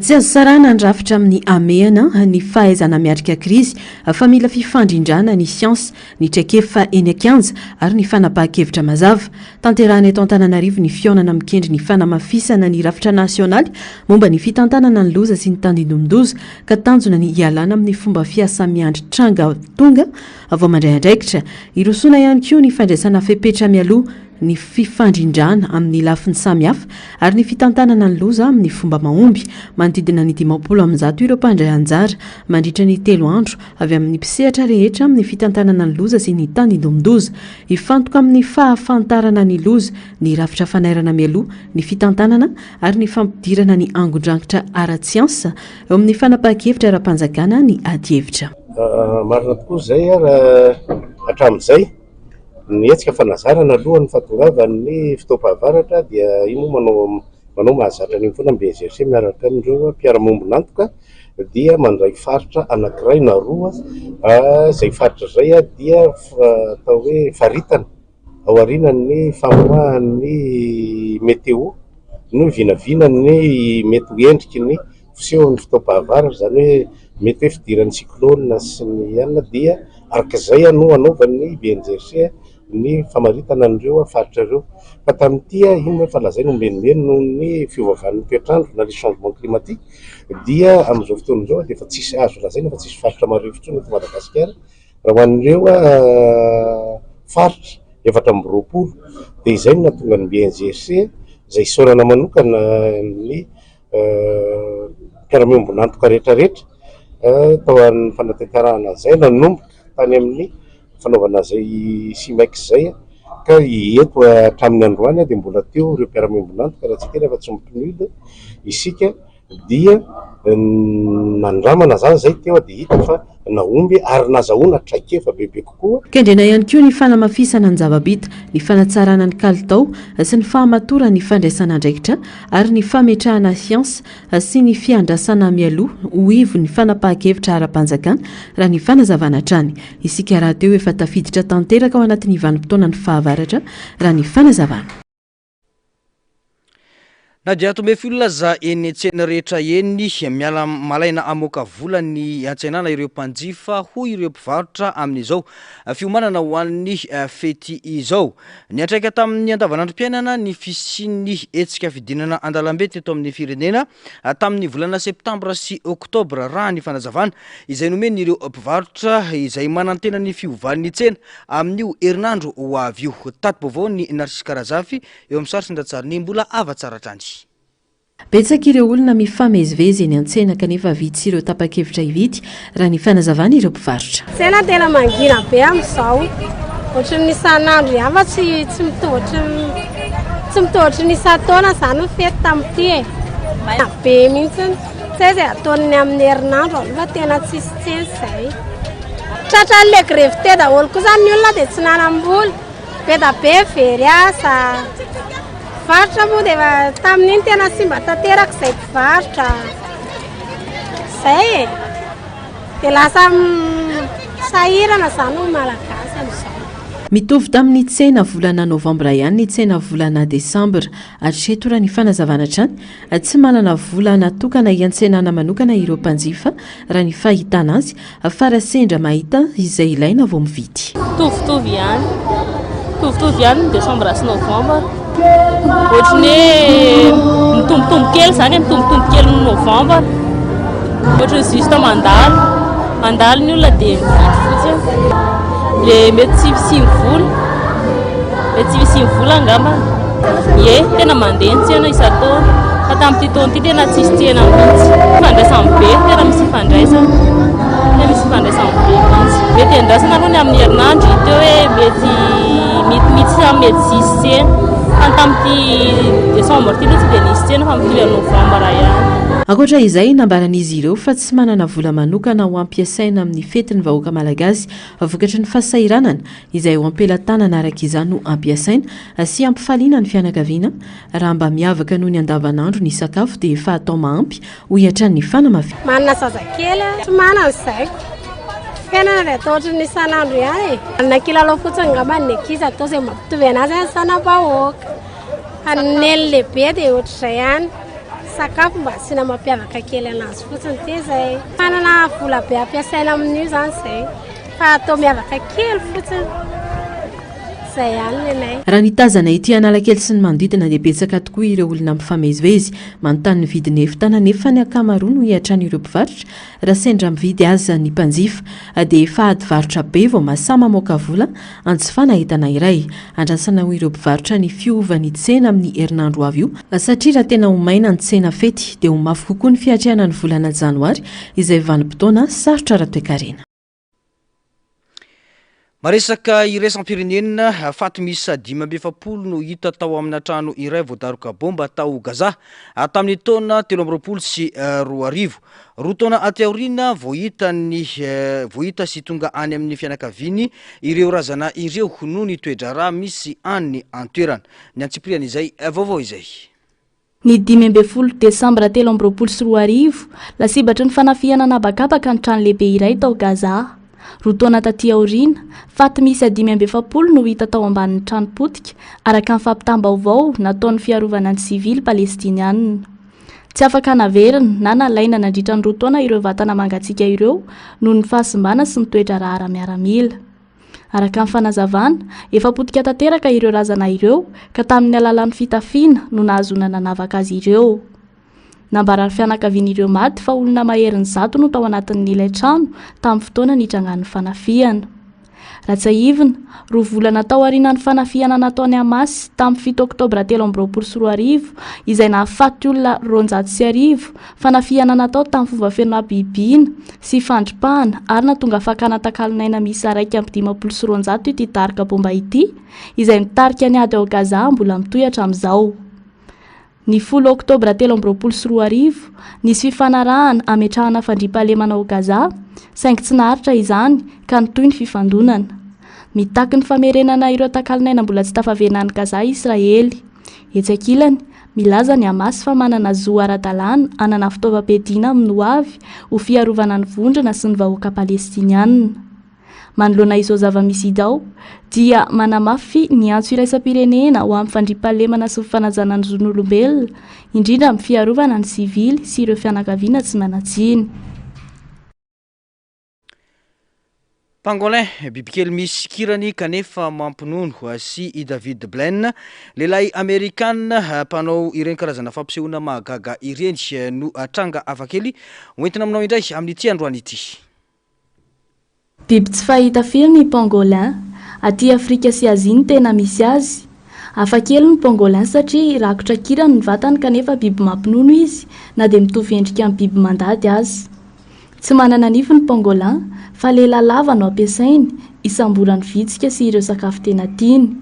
Tsy azo sarana andrafitra amin'ny amehana ny fahaizana miatrika krizy fa mila fifandrindrana ny siansa ny traikefa eny an-kianja ary ny fanapahan-kevitra mazava. Tanterahana eto Antananarivo ny fiaonana mikendry ny fanamafisana ny rafitra nasionaly momba ny fitantanana ny loza sy ny tandindron-doza ka tanjona ny ialana amin'ny fomba fiasa miandry tranga tonga vao mandray andraikitra. Irosona ihany koa ny fandraisana fepetra mialoha ny fifandrindrana amin'ny lafiny samihafa ary ny fitantanana ny loza amin'ny fomba mahomby. Manodidina ny 50 ireo mpandray anjara mandritra ny 3 andro avy amin'ny mpisehatra rehetra amin'ny fitantanana ny loza sy ny tandindron-doza. Ifantoka amin'ny fahafantarana ny loza, ny rafitra fanairana mialoha, ny fitantanana ary ny fampidirana ny angon-drangitra ara-tsiansa eo amin'ny fanapahan-kevitra ara-panjakana ny adi-hevitra. Marina tokoa zay hatramin'izay ny etsika fanazarana alohan'ny fahatongavan'ny fitaoam-pahavaratra dia ino manao mahazatra ny foana BNGRC miaraka amin'ireo mpiara-mombon'antoka dia mandray faritra anankiray na roa. Zay faritra zay dia atao hoe faritana ao aorianan'ny famoahan'ny meteo no vinavinany mety ho endriky ny fisehon'ny fitaoam-pahavaratra, zany hoe mety hoe fidiran'ny cyclone sy ny anona dia arak'izay no anaovan'ny BNGRC ny famaritana an'ireo faritra ireo. Fa tamin'ity ino hoe falazay no menomeno noho ny fiovavan'ny toetrandro na le changement climatique dia amin'izao fotoana izao dia efa tsisy azo lazaina fa tsisy faritra maro intsony eto Madagasikara raha ho an'ireo faritra 420 dia izay no nahatonga ny BNGRC izay isaorana manokana ny mpiara-miombon'antoka rehetrarehetra tao amin'ny fanatanterahana izay nanomboka tany amin'ny fanaovana zay simex zay ka eto hatramin'ny androany dia mbola teo ireo mpiara-miombon'antoka raha tsy tena fa tsy mipinide isika dia nandramana zany zay teo dia hita fa nahomby ary nazahoana traikefa bebe kokoa. Kendrena ihany koa ny fanamafisana ny zava-bita, ny fanatsarana ny kalitao sy ny fahamatorana ny fandraisana andraikitra ary ny fametrahana siansa sy ny fiandrasana mialoha ho ivo ny fanapahan-kevitra ara-panjakana raha ny fanazavana trany. Isika raha teo efa tafiditra tanteraka ao anatin'ny vanim-potoana ny fahavaratra raha ny fanazavana. Na dia tomefy olona za eny an-tsena rehetra eny miala malaina amoaka vola ny antsenana ireo mpanjifa ho ireo mpivarotra amin'izao fiomanana ho an'ny fety izao. Ny antraika tamin'ny andavanandrom-piainana ny fisian'ny etsika fidinana andalambe teto amin'ny firenena tamin'ny volana septambra sy oktobra raha ny fanazavana izay nomeny ireo mpivarotra izay manantena ny fiovan'ny tsena amin'io herinandro ho avy io. Tato-baovao ny Narcisse Karazafy eo amin'ny sary sindatsary ny mbola avatsara trany. Betsaka ireo olona mifamezivezy eny an-tsena kanefa vidy sy ireo tapa-kevitra hividy raha ny fanazavana ireo mpivarotra. Tsena tena mangina be amin'izao. Ohatran'ny isan'andro ihany tsy mitohatry ny isan-taona zany fety tamin'ity e. Be mihitsy tsy zay ataony amin'ny herinandro fa tena tsisy tsena izay. Tratran'ilay grevite daholo koa zany ny olona dia tsy nanam-bola. Be da be very asa. Varotra moa dia tamin'iny tena simba tanteraka izay mpivarotra. Izay e. Dia lasa sahirana zany ho malagasy amin'izao. Mitovy tamin'ny tsena volana novambra ihany ny tsena volana desambra. Hatreto raha ny fanazavana trany tsy manana vola natokana hiantsenana manokana ireo mpanjifa raha ny fahitana azy fa raha sendra mahita izay ilaina vao mividy. Mitovitovy ihany ny desambra sy novambra. Ohatrany hoe mitombotombo kely zany mitombotombo kely ny novambra. Ohatrany justa mandalo ny olona dia mividy fotsiny. le mety tsy mivola mety tsy mivola angamba ye tena mandeha ny tsena isan-taona fa tamin'ity taona ity tena tsisy tsena mihitsy fandraisany be tena misy fandraisana tena misy fandraisany be mihitsy mety andrasana aloha ny amin'ny herinandro teo hoe mety sa mety tsisy tsena fa tamin'ity décembre ity tsy dia nisy tsena fa amin'ity novembre ihany. Ankoatra izay nambaran'izy ireo fa tsy manana vola manokana ho ampiasaina amin'ny fetin'ny vahoaka malagasy vokatry ny fasairanana izay ho ampelantanana araka izany no ampiasaina sy ampifaliana ny fianakaviana raha mba miavaka noho ny andavanandro ny sakafo dia efa atao mahampy ho hiatran'ny fanamafy. Manana zazakely tsy manana zaiko fiainana dia atao ohatry ny isan'andro ihany manana kilalao fotsiny ngamba ny ankizy atao izay mampitovy anazy any sanam-bahoaka anely lehibe dia ohatr'izay ihany sakafo mba asiana mampiavaka kely anazy fotsiny ty zay manana vola be ampiasaina amin'io zany zay fa atao miavaka kely fotsiny zay ihany nenay. Raha nitazana ity Analakely sy ny manodidina dia betsaka tokoa ireo olona mifamezivezy manontany ny vidiny efintana nefa ny ankamaroany no hiatran'ireo mpivarotra raha sendra mividy azy ny mpanjifa dia efa ady varotra be vao mahasahy mamoaka vola anjifana entana iray andrasana ho ireo mpivarotra ny fiovany tsena amin'ny herinandro avy io satria raha tena homaina ny tsena fety dia ho mafy kokoa ny fiatriana ny volana janoary izay vanim-potoana sarotra raha-toekarena. Maresaka iraisam-pirenena faty misy 570 no hita tao amina trano iray voadaroka bomba tao Gaza tamin'ny taona 2020 sy 2020. Roa taona aty aoriana vohita sy tonga any amin'ny fianakaviany ireo razana ireo noho ny toedrara misy any antoerana. Ny antsipriana izay vaovao izay. Ny 12 Desambra 2020 sy 2020 lasibatra ny fanafiana nabakabaka ny trano lehibe iray tao Gaza. Roa taona taty aoriana faty misy 570 no hita tao ambanin'ny trano potika araka ny fampitam-baovao nataon'ny fiarovana ny sivily palestiniana. Tsy afaka naverina na nalaina nandritra ny roa taona ireo vatana mangatsiaka ireo noho ny fahasimbana sy ny toedrara miaramila. Araka ny fanazavana efa potika tanteraka ireo razana ireo ka tamin'ny alalan'ny fitafiana no nahazona nanavaka azy ireo. Nambarany fianakavian'ireo maty fa olona maherin'ny 100 no tao anatin'ilay trano tamin'ny fotoana nitrangan'ny fanafiana. Ratsaivina, roa volana tao aorian'ny fanafiana nataony Hamas tamin'ny 7 Oktobra 2020 izay nahafaty olona 209 fanafiana natao tamin'ny fomba fianam-bibiana sy fandripahana ary natonga fakana takalinaina misy 150 ity tarika bomba ity izay mitarika ny ady ao Gaza mbola mitohy hatramin'izao. Ny 10 Oktobra 2020 nisy fifanarahana ametrahana fandriampahalemana ao Gaza saingy tsy naharitra izany ka nitohy ny fifandonana. Mitaky ny famerenana ireo takalinaina mbola tsy tafavenan'ny Gaza Israely. Etsakilany milaza ny Hamas fa manana zo ara-dalàna anana fitaovam-piadiana amin'ny ho avy ho fiarovana ny vondrona sy ny vahoaka palestiniana. Manoloana izao zava-misy idao dia manamafy ny antso iraisam-pirenena ho amin'ny fandriampahalemana sy fanajana ny zon'olombelona indrindra amin'ny fiarovana ny sivily sy ireo fianakaviana tsy manatsiny. Pangolin, bibikely misy kirany kanefa mampinono sy i David Blaine, lehilahy Amerikanina mpanao ireny karazana fampisehoana mahagaga ireny no tranga hafakely hoentina aminao indray amin'ity androany ity. Biby tsy fahita firy ny pangolin, aty Afrika sy Azia ny tena misy azy. Hafakely ny pangolin satria rakotra kirany ny vatany kanefa biby mampinono izy na dia mitovy endrika amin'ny biby mandady azy. Tsy manana nify ny pangolin fa lela lava no ampiasainy isamborany vitsika sy ireo sakafo tena tiany.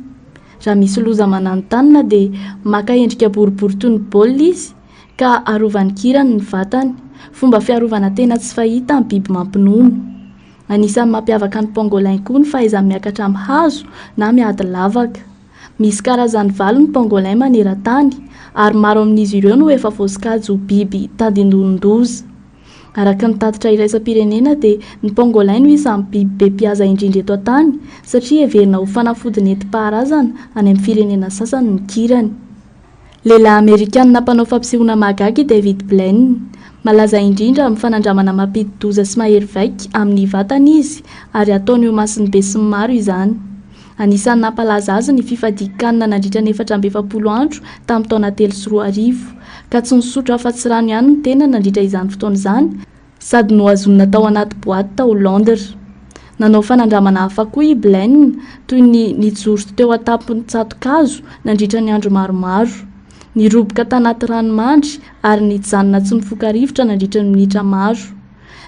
Raha misy loza mananontany dia maka endrika boribory toy ny baolina izy ka arovany kirany ny vatany, fomba fiarovana tena tsy fahita amin'ny biby mampinono. Anisan'ny mampiavaka ny pangolin koa ny fahaizany miakatra amin'ny hazo na miady lavaka. Misy karazany valo ny pangolin maneran-tany ary maro amin'izy ireo no efa voasokajy ho biby tadin-donon-doza. Araka ny tatitra iraisam-pirenena dia ny pangolin no isan'ny biby be mpihaza indrindra eto an-tany satria heverina ho fanafody nentim-paharazana any amin'ny firenena sasany ny kirany. Lehilahy Amerikanina mpanao fampisehoana mahagaga David Blaine malaza indrindra amin'ny fanandramana mampidi-doza sy mahery vaika amin'ny vatany izy ary ataony eo masiny be sy maro izany. Anisan'ny nampalaza azy ny fifadikanina nandritra ny 420 andro tamin'ny taona 3 ka tsy nisotro afa-tsy rano ihany ny tena nandritra izany fotoana izany sady nohazonina tao anaty boaty tao Londres. nanao fanandramana hafa koa i Blaine toy ny nijoro teo atapony tsatokazo nandritra ny andro maromaro, niroboka tanaty ranomandry ary nijanona tsy mifoka rivotra nandritra ny minitra maro.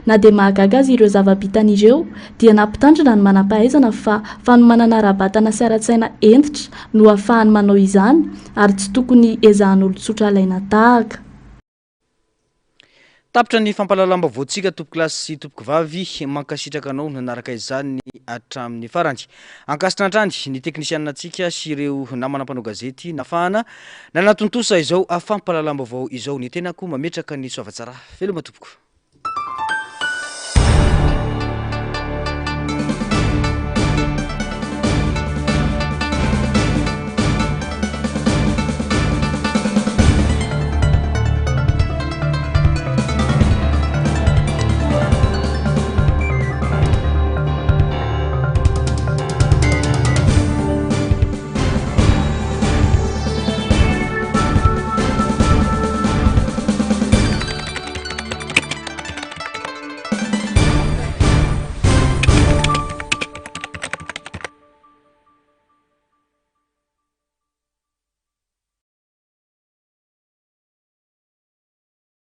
Na dia mahagaga azy ireo zava-bitan'ireo dia nampitandrina ny manam-pahaizana fa fanomanana ara-batana sy ara-tsaina entitra no ahafahany manao izany ary tsy tokony ezahan'olon-tsotra alaina tahaka. Tapitra ny fampalalamba voatsika tompo klasy sy tompoky vavy mankasitraka anao nanaraka izany hatramin'ny farany. Ankasitra antrany ny teknisianantsika sy ireo namana mpanao gazety nafahana nanatontosa izao fampalalamba vao izao ny tenako mametraka ny soavatsara veloma tompoko.